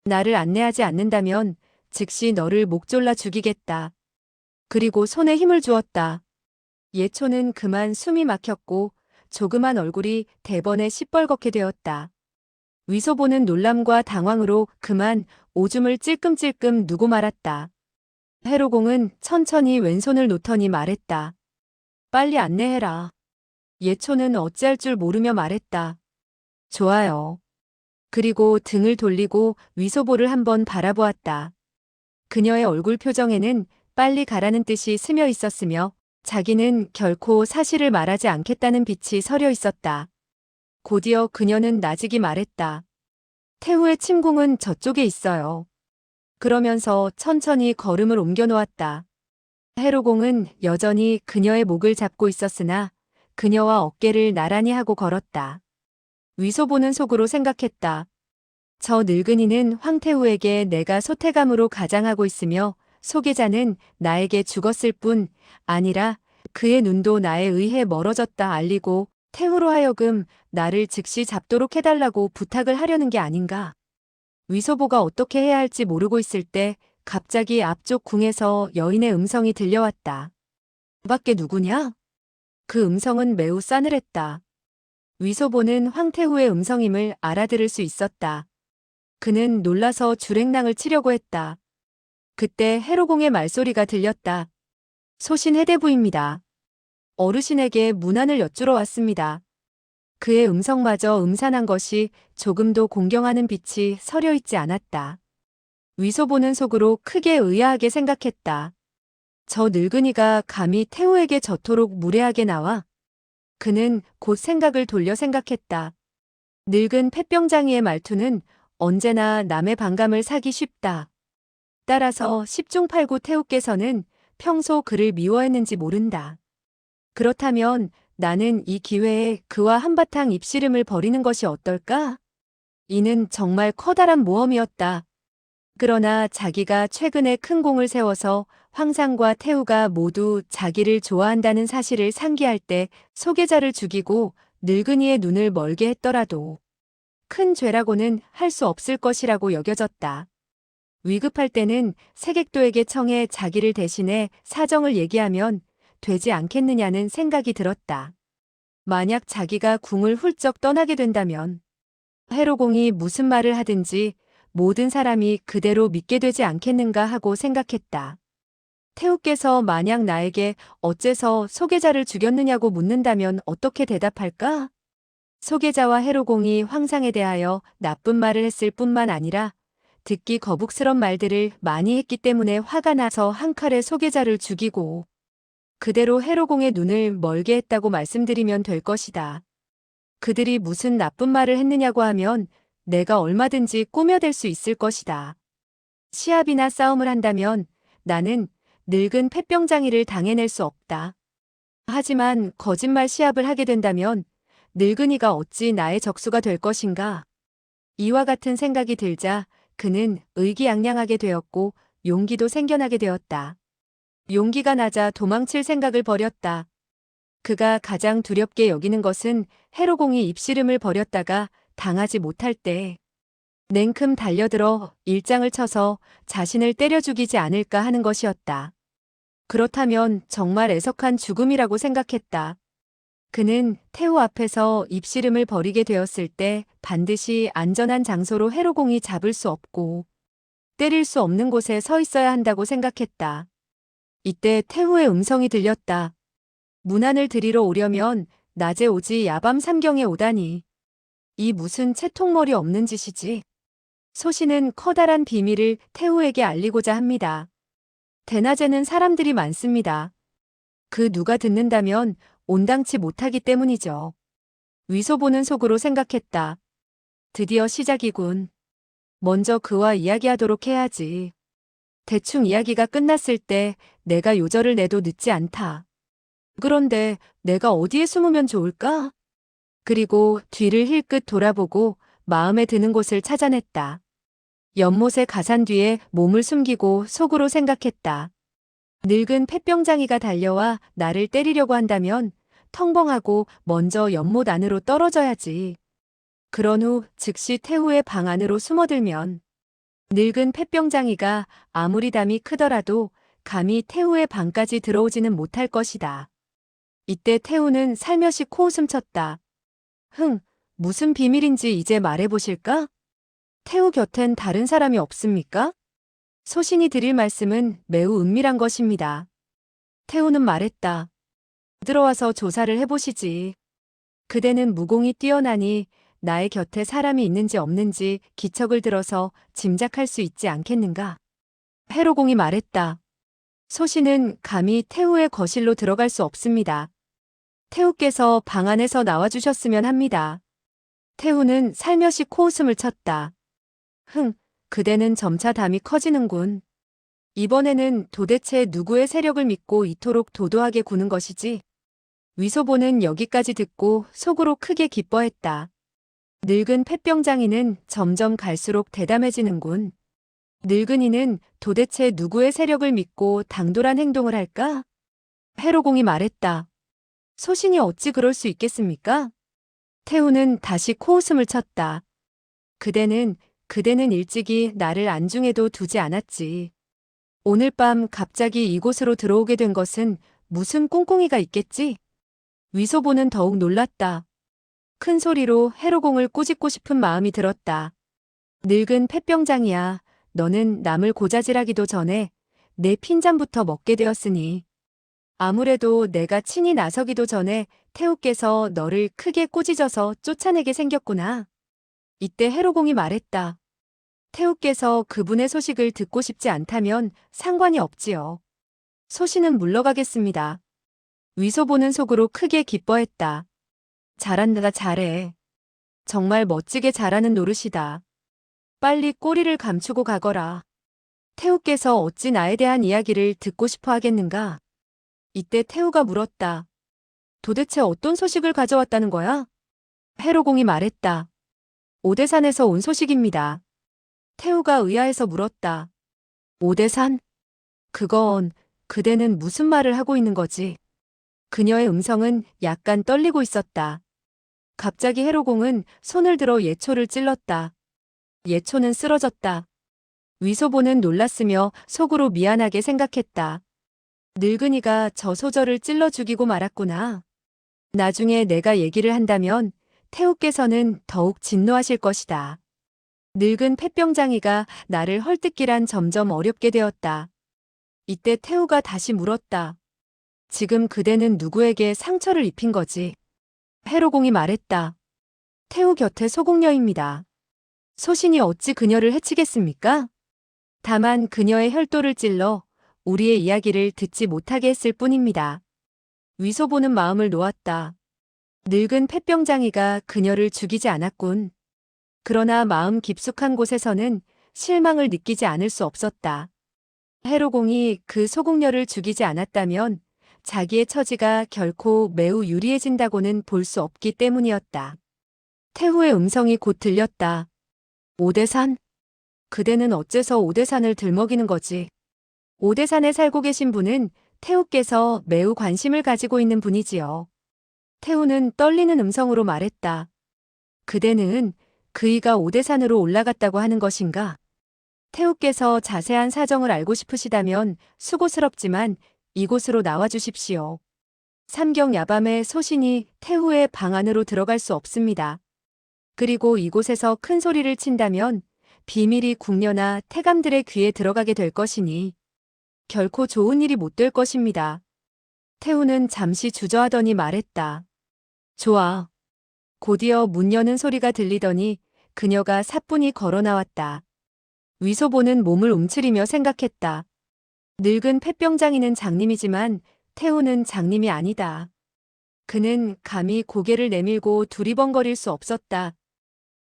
나를 안내하지 않는다면 즉시 너를 목 졸라 죽이겠다. 그리고 손에 힘을 주었다. 예초는 그만 숨이 막혔고 조그만 얼굴이 대번에 시뻘겋게 되었다. 위소보는 놀람과 당황으로 그만 오줌을 찔끔찔끔 누고 말았다. 해로공은 천천히 왼손을 놓더니 말했다. 빨리 안내해라. 예초는 어찌할 줄 모르며 말했다. 좋아요. 그리고 등을 돌리고 위소보를 한번 바라보았다. 그녀의 얼굴 표정에는 빨리 가라는 뜻이 스며 있었으며 자기는 결코 사실을 말하지 않겠다는 빛이 서려 있었다. 곧이어 그녀는 나직이 말했다. 태우의 침궁은 저쪽에 있어요. 그러면서 천천히 걸음을 옮겨 놓았다. 해로공은 여전히 그녀의 목을 잡고 있었으나 그녀와 어깨를 나란히 하고 걸었다. 위소보는 속으로 생각했다. 저 늙은이는 황태우에게 내가 소태감으로 가장하고 있으며 소계자는 나에게 죽었을 뿐 아니라 그의 눈도 나에 의해 멀어졌다 알리고 태우로 하여금 나를 즉시 잡도록 해달라고 부탁을 하려는 게 아닌가. 위소보가 어떻게 해야 할지 모르고 있을 때 갑자기 앞쪽 궁에서 여인의 음성이 들려왔다. 밖에 누구냐? 그 음성은 매우 싸늘했다. 위소보는 황태후의 음성임을 알아들을 수 있었다. 그는 놀라서 주랭랑을 치려고 했다. 그때 해로공의 말소리가 들렸다. 소신 해대부입니다. 어르신에게 문안을 여쭈러 왔습니다. 그의 음성마저 음산한 것이 조금도 공경하는 빛이 서려 있지 않았다. 위소보는 속으로 크게 의아하게 생각했다. 저 늙은이가 감히 태우에게 저토록 무례하게 나와? 그는 곧 생각을 돌려 생각했다. 늙은 폐병장이의 말투는 언제나 남의 반감을 사기 쉽다. 따라서 10중 8구 태우께서는 평소 그를 미워했는지 모른다. 그렇다면 나는 이 기회에 그와 한바탕 입씨름을 벌이는 것이 어떨까? 이는 정말 커다란 모험이었다. 그러나 자기가 최근에 큰 공을 세워서 황상과 태우가 모두 자기를 좋아한다는 사실을 상기할 때 소계자를 죽이고 늙은이의 눈을 멀게 했더라도 큰 죄라고는 할 수 없을 것이라고 여겨졌다. 위급할 때는 세객도에게 청해 자기를 대신해 사정을 얘기하면 되지 않겠느냐는 생각이 들었다. 만약 자기가 궁을 훌쩍 떠나게 된다면 해로공이 무슨 말을 하든지 모든 사람이 그대로 믿게 되지 않겠는가 하고 생각했다. 태우께서 만약 나에게 어째서 소계자를 죽였느냐고 묻는다면 어떻게 대답할까? 소계자와 해로공이 황상에 대하여 나쁜 말을 했을 뿐만 아니라 듣기 거북스런 말들을 많이 했기 때문에 화가 나서 한 칼에 소계자를 죽이고 그대로 해로공의 눈을 멀게 했다고 말씀드리면 될 것이다. 그들이 무슨 나쁜 말을 했느냐고 하면 내가 얼마든지 꾸며댈 수 있을 것이다. 시합이나 싸움을 한다면 나는 늙은 폐병장이를 당해낼 수 없다. 하지만 거짓말 시합을 하게 된다면 늙은이가 어찌 나의 적수가 될 것인가? 이와 같은 생각이 들자 그는 의기양양하게 되었고 용기도 생겨나게 되었다. 용기가 나자 도망칠 생각을 벌였다. 그가 가장 두렵게 여기는 것은 해로공이 입씨름을 벌였다가 당하지 못할 때 냉큼 달려들어 일장을 쳐서 자신을 때려 죽이지 않을까 하는 것이었다. 그렇다면 정말 애석한 죽음이라고 생각했다. 그는 태우 앞에서 입씨름을 벌이게 되었을 때 반드시 안전한 장소로 해로공이 잡을 수 없고 때릴 수 없는 곳에 서 있어야 한다고 생각했다. 이때 태우의 음성이 들렸다. 문안을 드리러 오려면 낮에 오지 야밤 삼경에 오다니. 이 무슨 채통머리 없는 짓이지. 소신은 커다란 비밀을 태우에게 알리고자 합니다. 대낮에는 사람들이 많습니다. 그 누가 듣는다면 온당치 못하기 때문이죠. 위소보는 속으로 생각했다. 드디어 시작이군. 먼저 그와 이야기하도록 해야지. 대충 이야기가 끝났을 때 내가 요절을 내도 늦지 않다. 그런데 내가 어디에 숨으면 좋을까? 그리고 뒤를 힐끗 돌아보고 마음에 드는 곳을 찾아냈다. 연못의 가산 뒤에 몸을 숨기고 속으로 생각했다. 늙은 폐병장이가 달려와 나를 때리려고 한다면 텅벙하고 먼저 연못 안으로 떨어져야지. 그런 후 즉시 태우의 방 안으로 숨어들면 늙은 폐병장이가 아무리 담이 크더라도 감히 태우의 방까지 들어오지는 못할 것이다. 이때 태우는 살며시 코웃음 쳤다. 무슨 비밀인지 이제 말해보실까? 태우 곁엔 다른 사람이 없습니까? 소신이 드릴 말씀은 매우 은밀한 것입니다. 태우는 말했다. 들어와서 조사를 해보시지. 그대는 무공이 뛰어나니 나의 곁에 사람이 있는지 없는지 기척을 들어서 짐작할 수 있지 않겠는가? 해로공이 말했다. 소신은 감히 태우의 거실로 들어갈 수 없습니다. 태우께서 방 안에서 나와주셨으면 합니다. 태우는 살며시 코웃음을 쳤다. 그대는 점차 담이 커지는군. 이번에는 도대체 누구의 세력을 믿고 이토록 도도하게 구는 것이지? 위소보는 여기까지 듣고 속으로 크게 기뻐했다. 늙은 폐병장이는 점점 갈수록 대담해지는군. 늙은이는 도대체 누구의 세력을 믿고 당돌한 행동을 할까? 해로공이 말했다. 소신이 어찌 그럴 수 있겠습니까? 태우는 다시 코웃음을 쳤다. 그대는 그대는 일찍이 나를 안중에도 두지 않았지. 오늘 밤 갑자기 이곳으로 들어오게 된 것은 무슨 꿍꿍이가 있겠지? 위소보는 더욱 놀랐다. 큰 소리로 해로공을 꾸짖고 싶은 마음이 들었다. 늙은 폐병장이야. 너는 남을 고자질하기도 전에 내 핀잔부터 먹게 되었으니. 아무래도 내가 친히 나서기도 전에 태우께서 너를 크게 꾸짖어서 쫓아내게 생겼구나. 이때 해로공이 말했다. 태우께서 그분의 소식을 듣고 싶지 않다면 상관이 없지요. 소신은 물러가겠습니다. 위소보는 속으로 크게 기뻐했다. 잘한다, 잘해. 정말 멋지게 잘하는 노릇이다. 빨리 꼬리를 감추고 가거라. 태우께서 어찌 나에 대한 이야기를 듣고 싶어 하겠는가? 이때 태우가 물었다. 도대체 어떤 소식을 가져왔다는 거야? 해로공이 말했다. 오대산에서 온 소식입니다. 태우가 의아해서 물었다. 오대산? 그건, 그대는 무슨 말을 하고 있는 거지? 그녀의 음성은 약간 떨리고 있었다. 갑자기 해로공은 손을 들어 예초를 찔렀다. 예초는 쓰러졌다. 위소보는 놀랐으며 속으로 미안하게 생각했다. 늙은이가 저 소절을 찔러 죽이고 말았구나. 나중에 내가 얘기를 한다면 태우께서는 더욱 진노하실 것이다. 늙은 폐병장이가 나를 헐뜯기란 점점 어렵게 되었다. 이때 태우가 다시 물었다. 지금 그대는 누구에게 상처를 입힌 거지? 해로공이 말했다. 태우 곁에 소공녀입니다. 소신이 어찌 그녀를 해치겠습니까? 다만 그녀의 혈도를 찔러 우리의 이야기를 듣지 못하게 했을 뿐입니다. 위소보는 마음을 놓았다. 늙은 폐병장이가 그녀를 죽이지 않았군. 그러나 마음 깊숙한 곳에서는 실망을 느끼지 않을 수 없었다. 해로공이 그 소공녀를 죽이지 않았다면 자기의 처지가 결코 매우 유리해진다고는 볼 수 없기 때문이었다. 태후의 음성이 곧 들렸다. 오대산? 그대는 어째서 오대산을 들먹이는 거지? 오대산에 살고 계신 분은 태후께서 매우 관심을 가지고 있는 분이지요. 태후는 떨리는 음성으로 말했다. 그대는 그이가 오대산으로 올라갔다고 하는 것인가? 태후께서 자세한 사정을 알고 싶으시다면 수고스럽지만 이곳으로 나와 주십시오. 삼경 야밤에 소신이 태후의 방 안으로 들어갈 수 없습니다. 그리고 이곳에서 큰 소리를 친다면 비밀이 궁녀나 태감들의 귀에 들어가게 될 것이니 결코 좋은 일이 못 될 것입니다. 태후는 잠시 주저하더니 말했다. 좋아. 곧이어 문 여는 소리가 들리더니 그녀가 사뿐히 걸어 나왔다. 위소보는 몸을 움츠리며 생각했다. 늙은 폐병장이는 장님이지만 태우는 장님이 아니다. 그는 감히 고개를 내밀고 두리번거릴 수 없었다.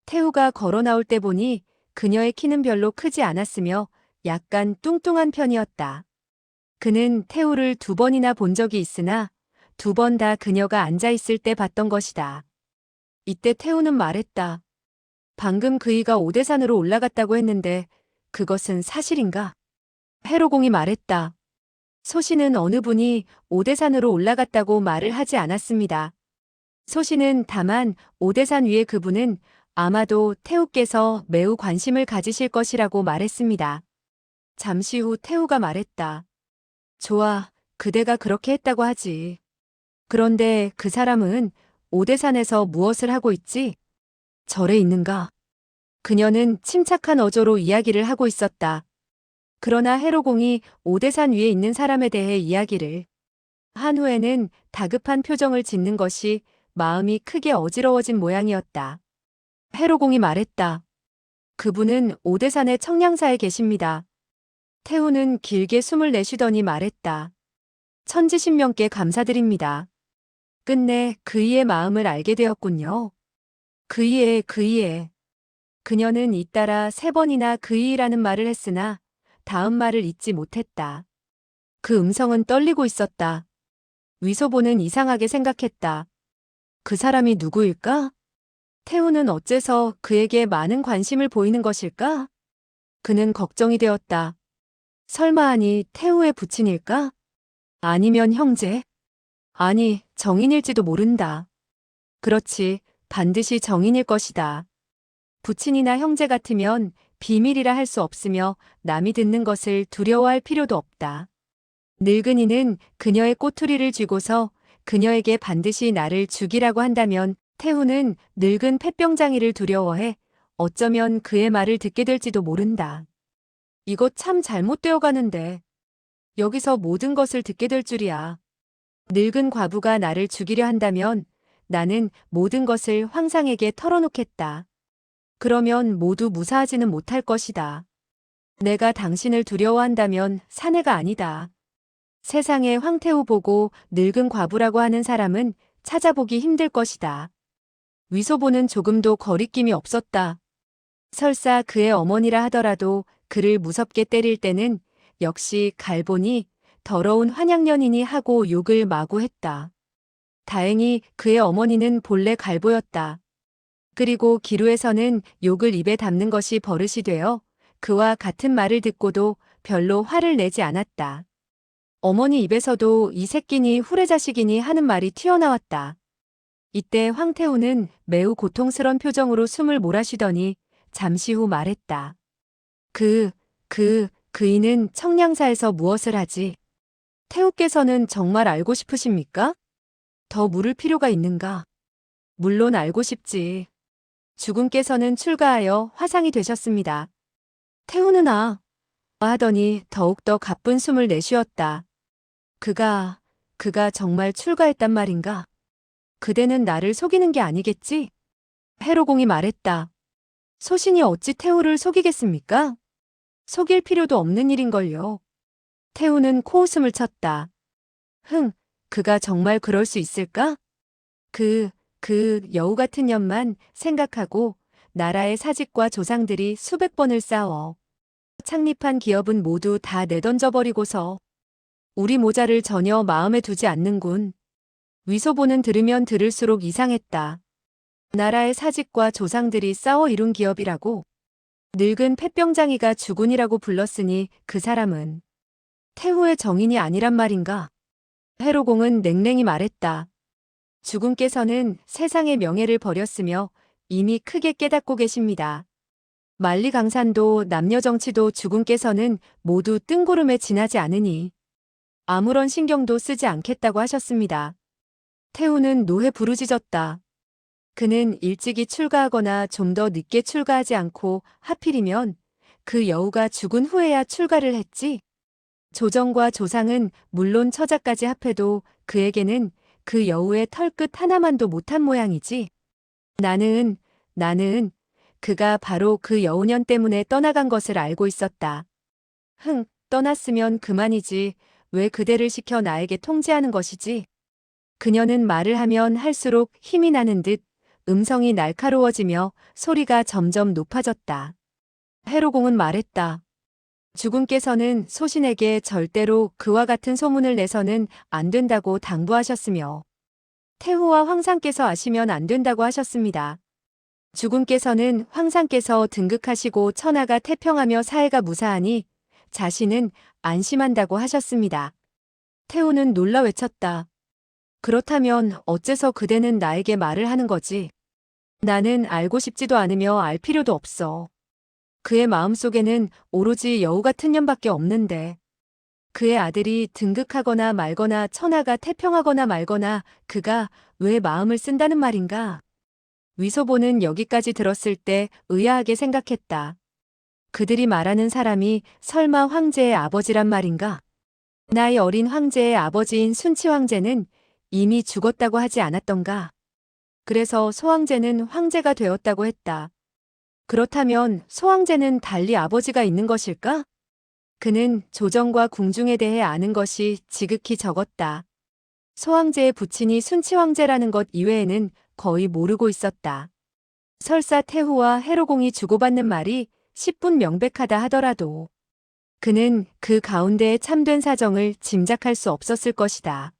태우가 걸어 나올 때 보니 그녀의 키는 별로 크지 않았으며 약간 뚱뚱한 편이었다. 그는 태우를 2번이나 본 적이 있으나 2번 다 그녀가 앉아 있을 때 봤던 것이다. 이때 태우는 말했다. 방금 그이가 오대산으로 올라갔다고 했는데 그것은 사실인가? 해로공이 말했다. 소신은 어느 분이 오대산으로 올라갔다고 말을 하지 않았습니다. 소신은 다만 오대산 위에 그분은 아마도 태우께서 매우 관심을 가지실 것이라고 말했습니다. 잠시 후 태우가 말했다. 좋아, 그대가 그렇게 했다고 하지. 그런데 그 사람은 오대산에서 무엇을 하고 있지? 절에 있는가? 그녀는 침착한 어조로 이야기를 하고 있었다. 그러나 해로공이 오대산 위에 있는 사람에 대해 이야기를 한 후에는 다급한 표정을 짓는 것이 마음이 크게 어지러워진 모양이었다. 해로공이 말했다. 그분은 오대산의 청량사에 계십니다. 태우는 길게 숨을 내쉬더니 말했다. 천지신명께 감사드립니다. 끝내 그이의 마음을 알게 되었군요. 그이의. 그녀는 잇따라 3번이나 그이라는 말을 했으나 다음 말을 잊지 못했다. 그 음성은 떨리고 있었다. 위소보는 이상하게 생각했다. 그 사람이 누구일까? 태우는 어째서 그에게 많은 관심을 보이는 것일까? 그는 걱정이 되었다. 설마하니 태우의 부친일까? 아니면 형제? 아니, 정인일지도 모른다. 그렇지, 반드시 정인일 것이다. 부친이나 형제 같으면 비밀이라 할 수 없으며 남이 듣는 것을 두려워할 필요도 없다. 늙은이는 그녀의 꼬투리를 쥐고서 그녀에게 반드시 나를 죽이라고 한다면 태후는 늙은 폐병장이를 두려워해 어쩌면 그의 말을 듣게 될지도 모른다. 이거 참 잘못되어 가는데 여기서 모든 것을 듣게 될 줄이야. 늙은 과부가 나를 죽이려 한다면 나는 모든 것을 황상에게 털어놓겠다. 그러면 모두 무사하지는 못할 것이다. 내가 당신을 두려워한다면 사내가 아니다. 세상에 황태우 보고 늙은 과부라고 하는 사람은 찾아보기 힘들 것이다. 위소보는 조금도 거리낌이 없었다. 설사 그의 어머니라 하더라도 그를 무섭게 때릴 때는 역시 갈보니 더러운 환양년이니 하고 욕을 마구 했다. 다행히 그의 어머니는 본래 갈보였다. 그리고 기루에서는 욕을 입에 담는 것이 버릇이 되어 그와 같은 말을 듣고도 별로 화를 내지 않았다. 어머니 입에서도 이 새끼니 후레자식이니 하는 말이 튀어나왔다. 이때 황태우는 매우 고통스런 표정으로 숨을 몰아쉬더니 잠시 후 말했다. 그이는 청량사에서 무엇을 하지? 태우께서는 정말 알고 싶으십니까? 더 물을 필요가 있는가? 물론 알고 싶지. 주군께서는 출가하여 화상이 되셨습니다. 태우는 하더니 더욱더 가쁜 숨을 내쉬었다. 그가 정말 출가했단 말인가? 그대는 나를 속이는 게 아니겠지? 해로공이 말했다. 소신이 어찌 태우를 속이겠습니까? 속일 필요도 없는 일인걸요. 태우는 코웃음을 쳤다. 그가 정말 그럴 수 있을까? 그 여우 같은 년만 생각하고 나라의 사직과 조상들이 수백 번을 싸워 창립한 기업은 모두 다 내던져버리고서 우리 모자를 전혀 마음에 두지 않는군. 위소보는 들으면 들을수록 이상했다. 나라의 사직과 조상들이 싸워 이룬 기업이라고? 늙은 폐병장이가 주군이라고 불렀으니 그 사람은 태후의 정인이 아니란 말인가? 해로공은 냉랭히 말했다. 주군께서는 세상의 명예를 버렸으며 이미 크게 깨닫고 계십니다. 만리강산도 남녀정치도 주군께서는 모두 뜬구름에 지나지 않으니 아무런 신경도 쓰지 않겠다고 하셨습니다. 태우는 노해 부르짖었다. 그는 일찍이 출가하거나 좀 더 늦게 출가하지 않고 하필이면 그 여우가 죽은 후에야 출가를 했지. 조정과 조상은 물론 처자까지 합해도 그에게는 그 여우의 털끝 하나만도 못한 모양이지. 나는 그가 바로 그 여우년 때문에 떠나간 것을 알고 있었다. 떠났으면 그만이지. 왜 그대를 시켜 나에게 통제하는 것이지? 그녀는 말을 하면 할수록 힘이 나는 듯 음성이 날카로워지며 소리가 점점 높아졌다. 해로공은 말했다. 주군께서는 소신에게 절대로 그와 같은 소문을 내서는 안 된다고 당부하셨으며 태후와 황상께서 아시면 안 된다고 하셨습니다. 주군께서는 황상께서 등극하시고 천하가 태평하며 사해가 무사하니 자신은 안심한다고 하셨습니다. 태우는 놀라 외쳤다. 그렇다면 어째서 그대는 나에게 말을 하는 거지? 나는 알고 싶지도 않으며 알 필요도 없어. 그의 마음속에는 오로지 여우 같은 년밖에 없는데 그의 아들이 등극하거나 말거나 천하가 태평하거나 말거나 그가 왜 마음을 쓴다는 말인가? 위소보는 여기까지 들었을 때 의아하게 생각했다. 그들이 말하는 사람이 설마 황제의 아버지란 말인가? 나이 어린 황제의 아버지인 순치 황제는 이미 죽었다고 하지 않았던가? 그래서 소황제는 황제가 되었다고 했다. 그렇다면 소황제는 달리 아버지가 있는 것일까? 그는 조정과 궁중에 대해 아는 것이 지극히 적었다. 소황제의 부친이 순치 황제라는 것 이외에는 거의 모르고 있었다. 설사 태후와 해로공이 주고받는 말이 10분 명백하다 하더라도 그는 그 가운데의 참된 사정을 짐작할 수 없었을 것이다.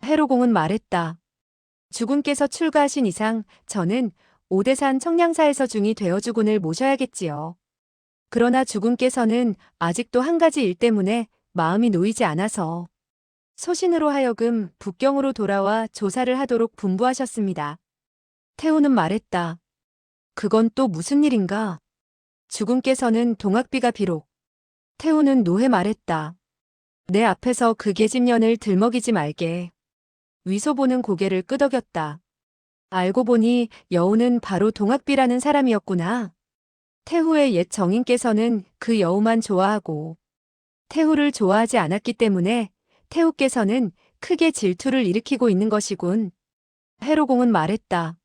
해로공은 말했다. 주군께서 출가하신 이상 저는 오대산 청량사에서 중이 되어 주군을 모셔야겠지요. 그러나 주군께서는 아직도 한 가지 일 때문에 마음이 놓이지 않아서 소신으로 하여금 북경으로 돌아와 조사를 하도록 분부하셨습니다. 태우는 말했다. 그건 또 무슨 일인가? 주군께서는 동학비가 비록. 태우는 노해 말했다. 내 앞에서 그 계집년을 들먹이지 말게. 위소보는 고개를 끄덕였다. 알고 보니 여우는 바로 동학비라는 사람이었구나. 태후의 옛 정인께서는 그 여우만 좋아하고 태후를 좋아하지 않았기 때문에 태후께서는 크게 질투를 일으키고 있는 것이군. 해로공은 말했다.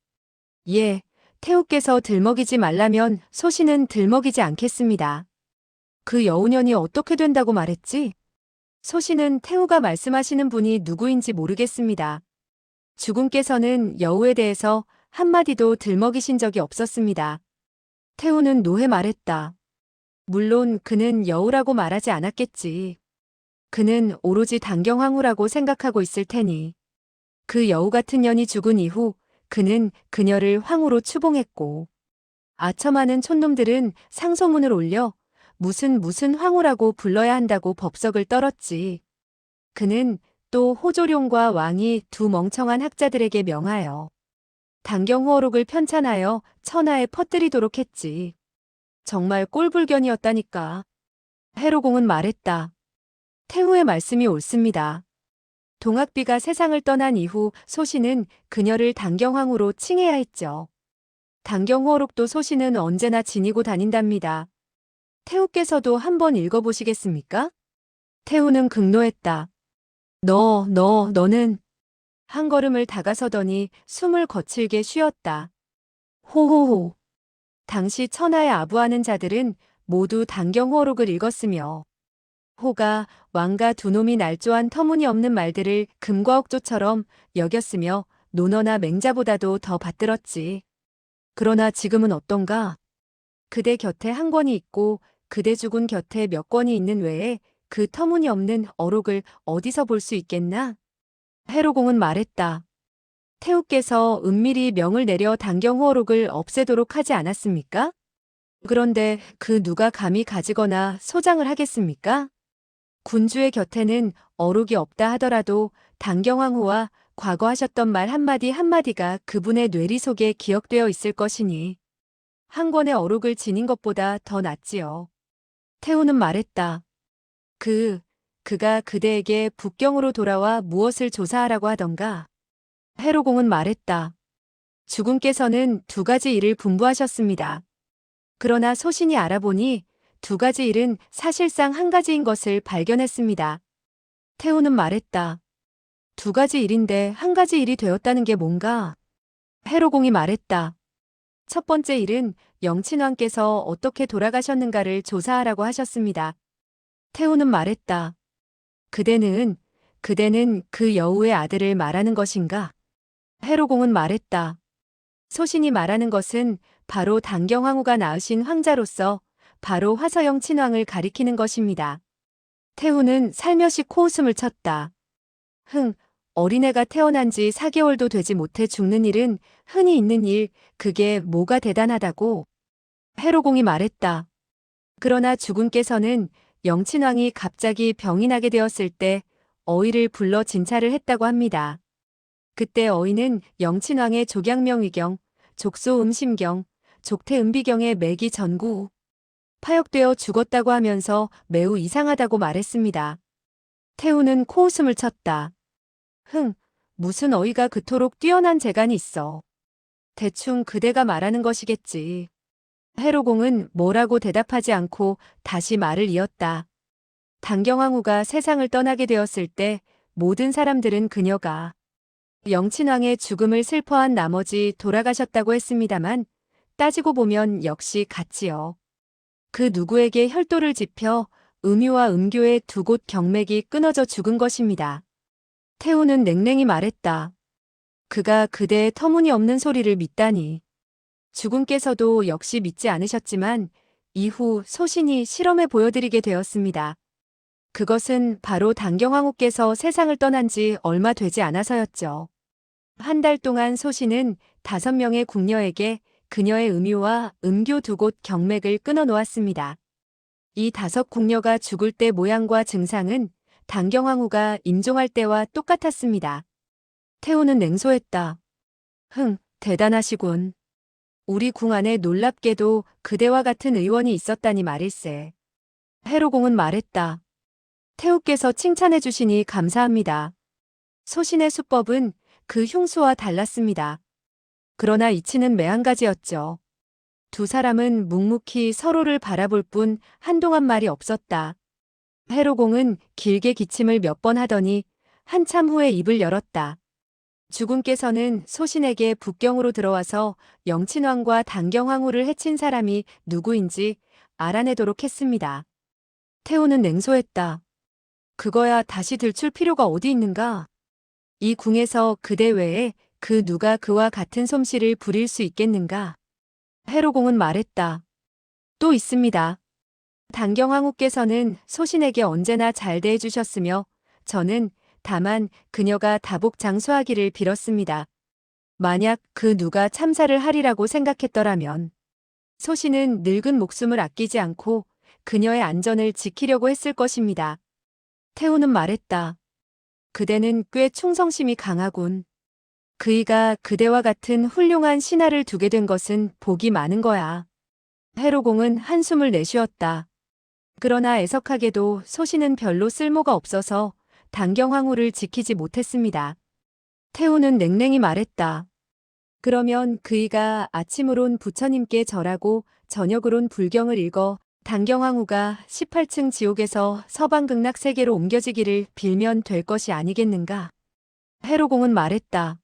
예, 태후께서 들먹이지 말라면 소신은 들먹이지 않겠습니다. 그 여우년이 어떻게 된다고 말했지? 소신은 태후가 말씀하시는 분이 누구인지 모르겠습니다. 주군께서는 여우에 대해서 한마디도 들먹이신 적이 없었습니다. 태후는 노해 말했다. 물론 그는 여우라고 말하지 않았겠지. 그는 오로지 단경황후라고 생각하고 있을 테니. 그 여우 같은 년이 죽은 이후 그는 그녀를 황후로 추봉했고 아첨하는 촌놈들은 상소문을 올려 무슨 황후라고 불러야 한다고 법석을 떨었지. 그는 또 호조룡과 왕이 두 멍청한 학자들에게 명하여 단경호어록을 편찬하여 천하에 퍼뜨리도록 했지. 정말 꼴불견이었다니까. 해로공은 말했다. 태후의 말씀이 옳습니다. 동학비가 세상을 떠난 이후 소신은 그녀를 단경황후로 칭해야 했죠. 단경호어록도 소신은 언제나 지니고 다닌답니다. 태후께서도 한번 읽어보시겠습니까? 태후는 극노했다. 너는 한 걸음을 다가서더니 숨을 거칠게 쉬었다. 호호호. 당시 천하에 아부하는 자들은 모두 단경호록을 읽었으며 호가 왕가 두 놈이 날조한 터무니없는 말들을 금과 옥조처럼 여겼으며 논어나 맹자보다도 더 받들었지. 그러나 지금은 어떤가? 그대 곁에 한 권이 있고 그대 죽은 곁에 몇 권이 있는 외에 그 터무니없는 어록을 어디서 볼 수 있겠나? 해로공은 말했다. 태후께서 은밀히 명을 내려 단경호어록을 없애도록 하지 않았습니까? 그런데 그 누가 감히 가지거나 소장을 하겠습니까? 군주의 곁에는 어록이 없다 하더라도 단경황후와 과거 하셨던 말 한마디 한마디가 그분의 뇌리 속에 기억되어 있을 것이니 한 권의 어록을 지닌 것보다 더 낫지요. 태후는 말했다. 그가 그대에게 북경으로 돌아와 무엇을 조사하라고 하던가? 해로공은 말했다. 주군께서는 두 가지 일을 분부하셨습니다. 그러나 소신이 알아보니 두 가지 일은 사실상 한 가지인 것을 발견했습니다. 태후는 말했다. 두 가지 일인데 한 가지 일이 되었다는 게 뭔가? 해로공이 말했다. 첫 번째 일은 영친왕께서 어떻게 돌아가셨는가를 조사하라고 하셨습니다. 태후는 말했다. 그대는 그 여우의 아들을 말하는 것인가? 해로공은 말했다. 소신이 말하는 것은 바로 단경황후가 낳으신 황자로서 바로 화서영 친왕을 가리키는 것입니다. 태후는 살며시 코웃음을 쳤다. 어린애가 태어난 지 4개월도 되지 못해 죽는 일은 흔히 있는 일, 그게 뭐가 대단하다고? 해로공이 말했다. 그러나 주군께서는 영친왕이 갑자기 병이 나게 되었을 때 어이를 불러 진찰을 했다고 합니다. 그때 어이는 영친왕의 족양명의경, 족소음심경, 족태음비경의 매기 전구 파역되어 죽었다고 하면서 매우 이상하다고 말했습니다. 태후는 코웃음을 쳤다. 무슨 어이가 그토록 뛰어난 재간이 있어. 대충 그대가 말하는 것이겠지. 해로공은 뭐라고 대답하지 않고 다시 말을 이었다. 단경황후가 세상을 떠나게 되었을 때 모든 사람들은 그녀가 영친왕의 죽음을 슬퍼한 나머지 돌아가셨다고 했습니다만 따지고 보면 역시 같지요. 그 누구에게 혈도를 짚혀 음유와 음교의 두 곳 경맥이 끊어져 죽은 것입니다. 태후는 냉랭히 말했다. 그가 그대의 터무니없는 소리를 믿다니. 주군께서도 역시 믿지 않으셨지만 이후 소신이 실험해 보여드리게 되었습니다. 그것은 바로 단경황후께서 세상을 떠난 지 얼마 되지 않아서였죠. 한 달 동안 소신은 5명의 궁녀에게 그녀의 음유와 음교 두 곳 경맥을 끊어 놓았습니다. 이 5 궁녀가 죽을 때 모양과 증상은 단경황후가 임종할 때와 똑같았습니다. 태후는 냉소했다. 대단하시군. 우리 궁 안에 놀랍게도 그대와 같은 의원이 있었다니 말일세. 해로공은 말했다. 태우께서 칭찬해 주시니 감사합니다. 소신의 수법은 그 흉수와 달랐습니다. 그러나 이치는 매한가지였죠. 두 사람은 묵묵히 서로를 바라볼 뿐 한동안 말이 없었다. 해로공은 길게 기침을 몇 번 하더니 한참 후에 입을 열었다. 주군께서는 소신에게 북경으로 들어와서 영친왕과 단경황후를 해친 사람이 누구인지 알아내도록 했습니다. 태우는 냉소했다. 그거야 다시 들출 필요가 어디 있는가? 이 궁에서 그대 외에 그 누가 그와 같은 솜씨를 부릴 수 있겠는가? 해로공은 말했다. 또 있습니다. 단경황후께서는 소신에게 언제나 잘 대해주셨으며 저는 다만 그녀가 다복장수하기를 빌었습니다. 만약 그 누가 참사를 하리라고 생각했더라면 소신은 늙은 목숨을 아끼지 않고 그녀의 안전을 지키려고 했을 것입니다. 태우는 말했다. 그대는 꽤 충성심이 강하군. 그이가 그대와 같은 훌륭한 신하를 두게 된 것은 복이 많은 거야. 해로공은 한숨을 내쉬었다. 그러나 애석하게도 소신은 별로 쓸모가 없어서 단경황후를 지키지 못했습니다. 태우는 냉랭히 말했다. 그러면 그이가 아침으론 부처님께 절하고 저녁으론 불경을 읽어 단경황후가 18층 지옥에서 서방극락 세계로 옮겨지기를 빌면 될 것이 아니겠는가? 해로공은 말했다.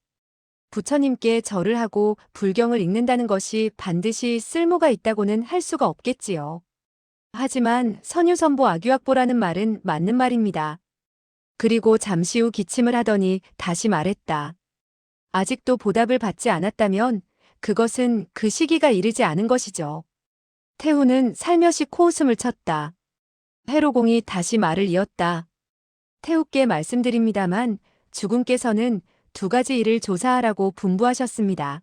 부처님께 절을 하고 불경을 읽는다는 것이 반드시 쓸모가 있다고는 할 수가 없겠지요. 하지만 선유선보 악유악보라는 말은 맞는 말입니다. 그리고 잠시 후 기침을 하더니 다시 말했다. 아직도 보답을 받지 않았다면 그것은 그 시기가 이르지 않은 것이죠. 태우는 살며시 코웃음을 쳤다. 해로공이 다시 말을 이었다. 태우께 말씀드립니다만 주군께서는 두 가지 일을 조사하라고 분부하셨습니다.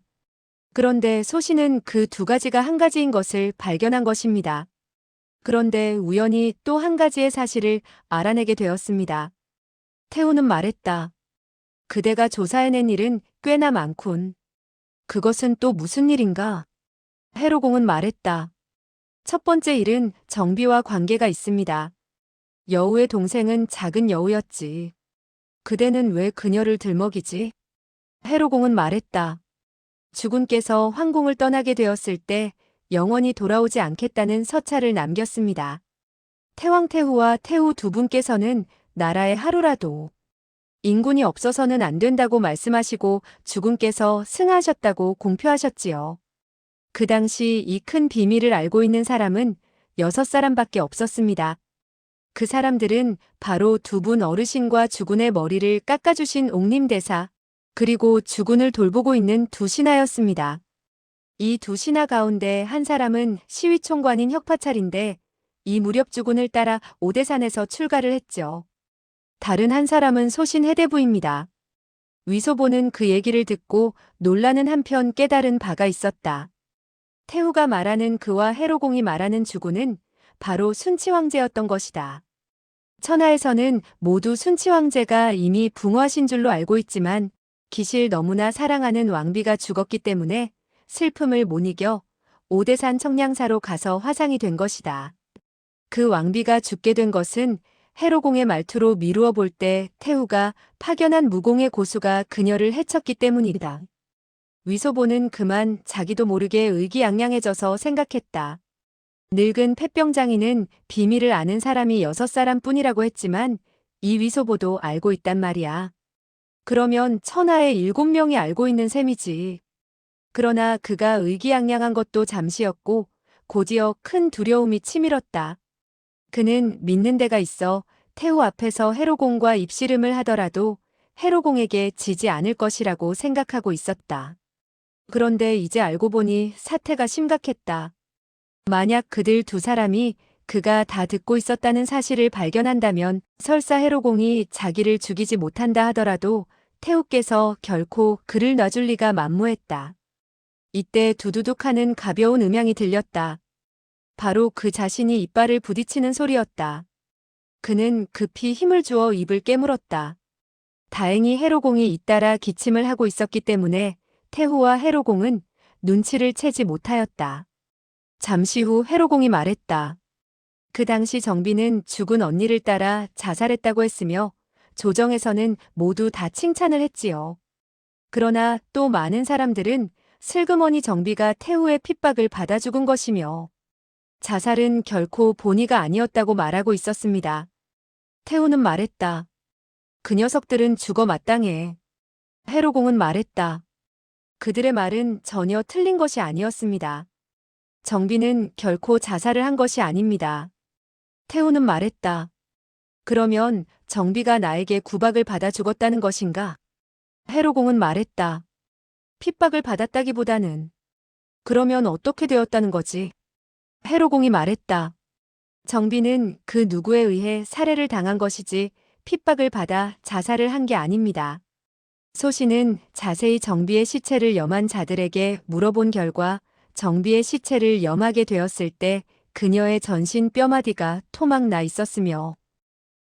그런데 소신은 그 두 가지가 한 가지인 것을 발견한 것입니다. 그런데 우연히 또 한 가지의 사실을 알아내게 되었습니다. 태우는 말했다. 그대가 조사해낸 일은 꽤나 많군. 그것은 또 무슨 일인가? 해로공은 말했다. 첫 번째 일은 정비와 관계가 있습니다. 여우의 동생은 작은 여우였지. 그대는 왜 그녀를 들먹이지? 해로공은 말했다. 주군께서 황궁을 떠나게 되었을 때 영원히 돌아오지 않겠다는 서찰을 남겼습니다. 태왕태후와 태후 두 분께서는 나라에 하루라도 인군이 없어서는 안 된다고 말씀하시고 주군께서 승하하셨다고 공표하셨지요. 그 당시 이 큰 비밀을 알고 있는 사람은 6사람밖에 없었습니다. 그 사람들은 바로 두 분 어르신과 주군의 머리를 깎아주신 옥림대사, 그리고 주군을 돌보고 있는 두 신하였습니다. 이 두 신하 가운데 한 사람은 시위총관인 혁파찰인데 이 무렵 주군을 따라 오대산에서 출가를 했죠. 다른 한 사람은 소신 해대부입니다. 위소보는 그 얘기를 듣고 놀라는 한편 깨달은 바가 있었다. 태후가 말하는 그와 해로공이 말하는 주군은 바로 순치황제였던 것이다. 천하에서는 모두 순치황제가 이미 붕어하신 줄로 알고 있지만 기실 너무나 사랑하는 왕비가 죽었기 때문에 슬픔을 못 이겨 오대산 청량사로 가서 화상이 된 것이다. 그 왕비가 죽게 된 것은 해로공의 말투로 미루어 볼 때 태후가 파견한 무공의 고수가 그녀를 해쳤기 때문이다. 위소보는 그만 자기도 모르게 의기양양해져서 생각했다. 늙은 폐병장이는 비밀을 아는 사람이 6사람 뿐이라고 했지만 이 위소보도 알고 있단 말이야. 그러면 천하에 7명이 알고 있는 셈이지. 그러나 그가 의기양양한 것도 잠시였고 곧이어 큰 두려움이 치밀었다. 그는 믿는 데가 있어 태후 앞에서 해로공과 입씨름을 하더라도 해로공에게 지지 않을 것이라고 생각하고 있었다. 그런데 이제 알고 보니 사태가 심각했다. 만약 그들 두 사람이 그가 다 듣고 있었다는 사실을 발견한다면 설사 해로공이 자기를 죽이지 못한다 하더라도 태후께서 결코 그를 놔줄 리가 만무했다. 이때 두두둑하는 가벼운 음향이 들렸다. 바로 그 자신이 이빨을 부딪히는 소리였다. 그는 급히 힘을 주어 입을 깨물었다. 다행히 해로공이 잇따라 기침을 하고 있었기 때문에 태후와 해로공은 눈치를 채지 못하였다. 잠시 후 회로공이 말했다. 그 당시 정비는 죽은 언니를 따라 자살했다고 했으며 조정에서는 모두 다 칭찬을 했지요. 그러나 또 많은 사람들은 슬그머니 정비가 태우의 핍박을 받아 죽은 것이며 자살은 결코 본의가 아니었다고 말하고 있었습니다. 태우는 말했다. 그 녀석들은 죽어 마땅해. 회로공은 말했다. 그들의 말은 전혀 틀린 것이 아니었습니다. 정비는 결코 자살을 한 것이 아닙니다. 태우는 말했다. 그러면 정비가 나에게 구박을 받아 죽었다는 것인가? 회로공은 말했다. 핍박을 받았다기보다는 그러면 어떻게 되었다는 거지? 회로공이 말했다. 정비는 그 누구에 의해 살해를 당한 것이지 핍박을 받아 자살을 한 게 아닙니다. 소신은 자세히 정비의 시체를 염한 자들에게 물어본 결과 정비의 시체를 염하게 되었을 때 그녀의 전신 뼈마디가 토막 나 있었으며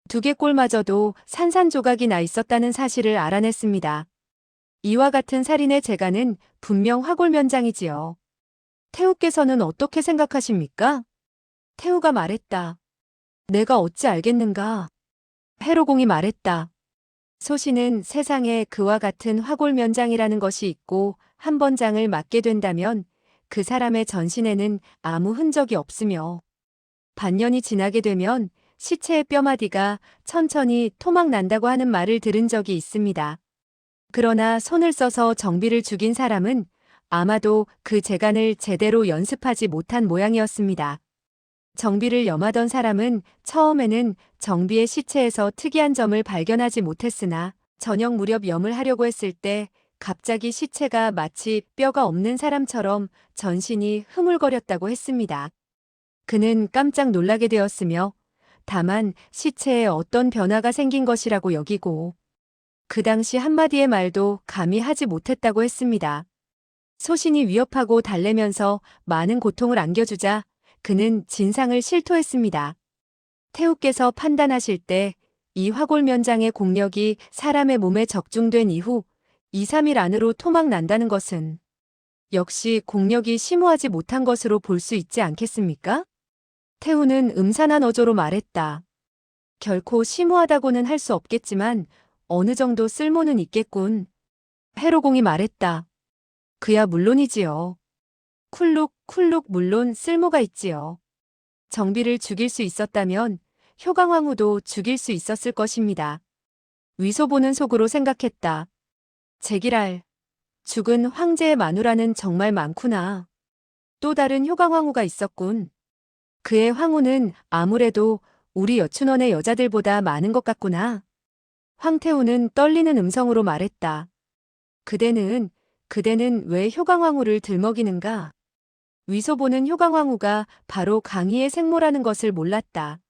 두개골마저도 산산조각이 나 있었다는 사실을 알아냈습니다. 이와 같은 살인의 재간은 분명 화골면장이지요. 태우께서는 어떻게 생각하십니까? 태우가 말했다. 내가 어찌 알겠는가? 회로공이 말했다. 소신은 세상에 그와 같은 화골면장이라는 것이 있고 한 번 장을 맞게 된다면 그 사람의 전신에는 아무 흔적이 없으며 반년이 지나게 되면 시체의 뼈마디가 천천히 토막 난다고 하는 말을 들은 적이 있습니다. 그러나 손을 써서 정비를 죽인 사람은 아마도 그 재간을 제대로 연습하지 못한 모양이었습니다. 정비를 염하던 사람은 처음에는 정비의 시체에서 특이한 점을 발견하지 못했으나 저녁 무렵 염을 하려고 했을 때 갑자기 시체가 마치 뼈가 없는 사람처럼 전신이 흐물거렸다고 했습니다. 그는 깜짝 놀라게 되었으며 다만 시체에 어떤 변화가 생긴 것이라고 여기고 그 당시 한마디의 말도 감히 하지 못했다고 했습니다. 소신이 위협하고 달래면서 많은 고통을 안겨주자 그는 진상을 실토했습니다. 태우께서 판단하실 때 이 화골면장의 공력이 사람의 몸에 적중된 이후 2, 3일 안으로 토막 난다는 것은 역시 공력이 심오하지 못한 것으로 볼 수 있지 않겠습니까? 태우는 음산한 어조로 말했다. 결코 심오하다고는 할 수 없겠지만 어느 정도 쓸모는 있겠군. 회로공이 말했다. 그야 물론이지요. 쿨룩 물론 쓸모가 있지요. 정비를 죽일 수 있었다면 효강황후도 죽일 수 있었을 것입니다. 위소보는 속으로 생각했다. 제기랄, 죽은 황제의 마누라는 정말 많구나. 또 다른 효강황후가 있었군. 그의 황후는 아무래도 우리 여춘원의 여자들보다 많은 것 같구나. 황태우는 떨리는 음성으로 말했다. 그대는 왜 효강황후를 들먹이는가? 위소보는 효강황후가 바로 강희의 생모라는 것을 몰랐다.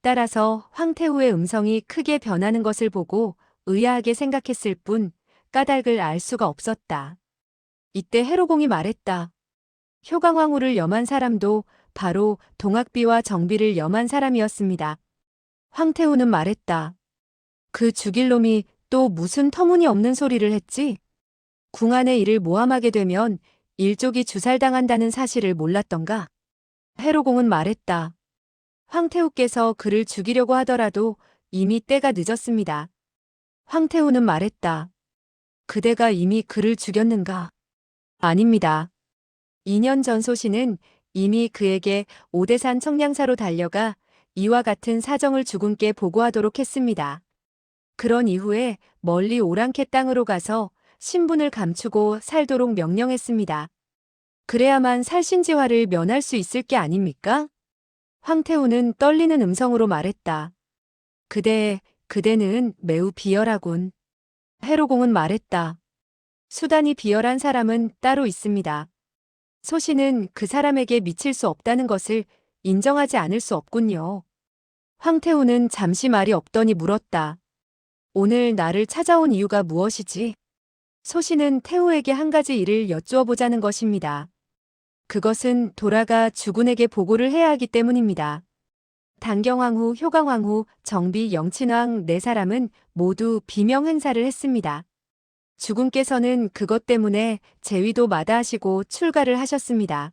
따라서 황태우의 음성이 크게 변하는 것을 보고 의아하게 생각했을 뿐 까닭을 알 수가 없었다. 이때 해로공이 말했다. 효강황후를 염한 사람도 바로 동학비와 정비를 염한 사람이었습니다. 황태우는 말했다. 그 죽일 놈이 또 무슨 터무니없는 소리를 했지? 궁안의 일을 모함하게 되면 일족이 주살당한다는 사실을 몰랐던가? 해로공은 말했다. 황태우께서 그를 죽이려고 하더라도 이미 때가 늦었습니다. 황태우는 말했다. 그대가 이미 그를 죽였는가? 아닙니다. 2년 전 소신은 이미 그에게 오대산 청량사로 달려가 이와 같은 사정을 주군께 보고하도록 했습니다. 그런 이후에 멀리 오랑캐 땅으로 가서 신분을 감추고 살도록 명령했습니다. 그래야만 살신지화를 면할 수 있을 게 아닙니까? 황태우는 떨리는 음성으로 말했다. 그대는 매우 비열하군. 해로공은 말했다. 수단이 비열한 사람은 따로 있습니다. 소신은 그 사람에게 미칠 수 없다는 것을 인정하지 않을 수 없군요. 황태우는 잠시 말이 없더니 물었다. 오늘 나를 찾아온 이유가 무엇이지? 소신은 태우에게 한 가지 일을 여쭈어 보자는 것입니다. 그것은 돌아가 주군에게 보고를 해야 하기 때문입니다. 단경황후, 효강황후, 정비, 영친왕 네 사람은 모두 비명 행사를 했습니다. 주군께서는 그것 때문에 제위도 마다하시고 출가를 하셨습니다.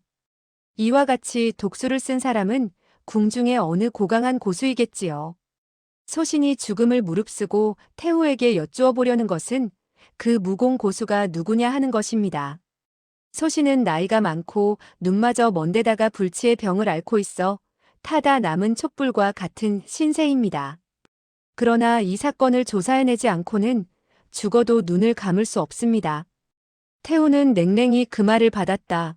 이와 같이 독수를 쓴 사람은 궁중의 어느 고강한 고수이겠지요. 소신이 죽음을 무릅쓰고 태후에게 여쭈어 보려는 것은 그 무공 고수가 누구냐 하는 것입니다. 소신은 나이가 많고 눈마저 먼데다가 불치의 병을 앓고 있어 타다 남은 촛불과 같은 신세입니다. 그러나 이 사건을 조사해내지 않고는 죽어도 눈을 감을 수 없습니다. 태우는 냉랭히 그 말을 받았다.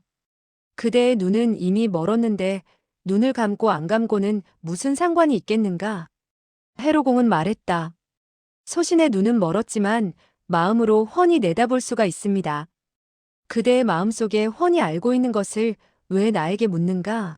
그대의 눈은 이미 멀었는데 눈을 감고 안 감고는 무슨 상관이 있겠는가? 해로공은 말했다. 소신의 눈은 멀었지만 마음으로 훤히 내다볼 수가 있습니다. 그대의 마음속에 훤히 알고 있는 것을 왜 나에게 묻는가?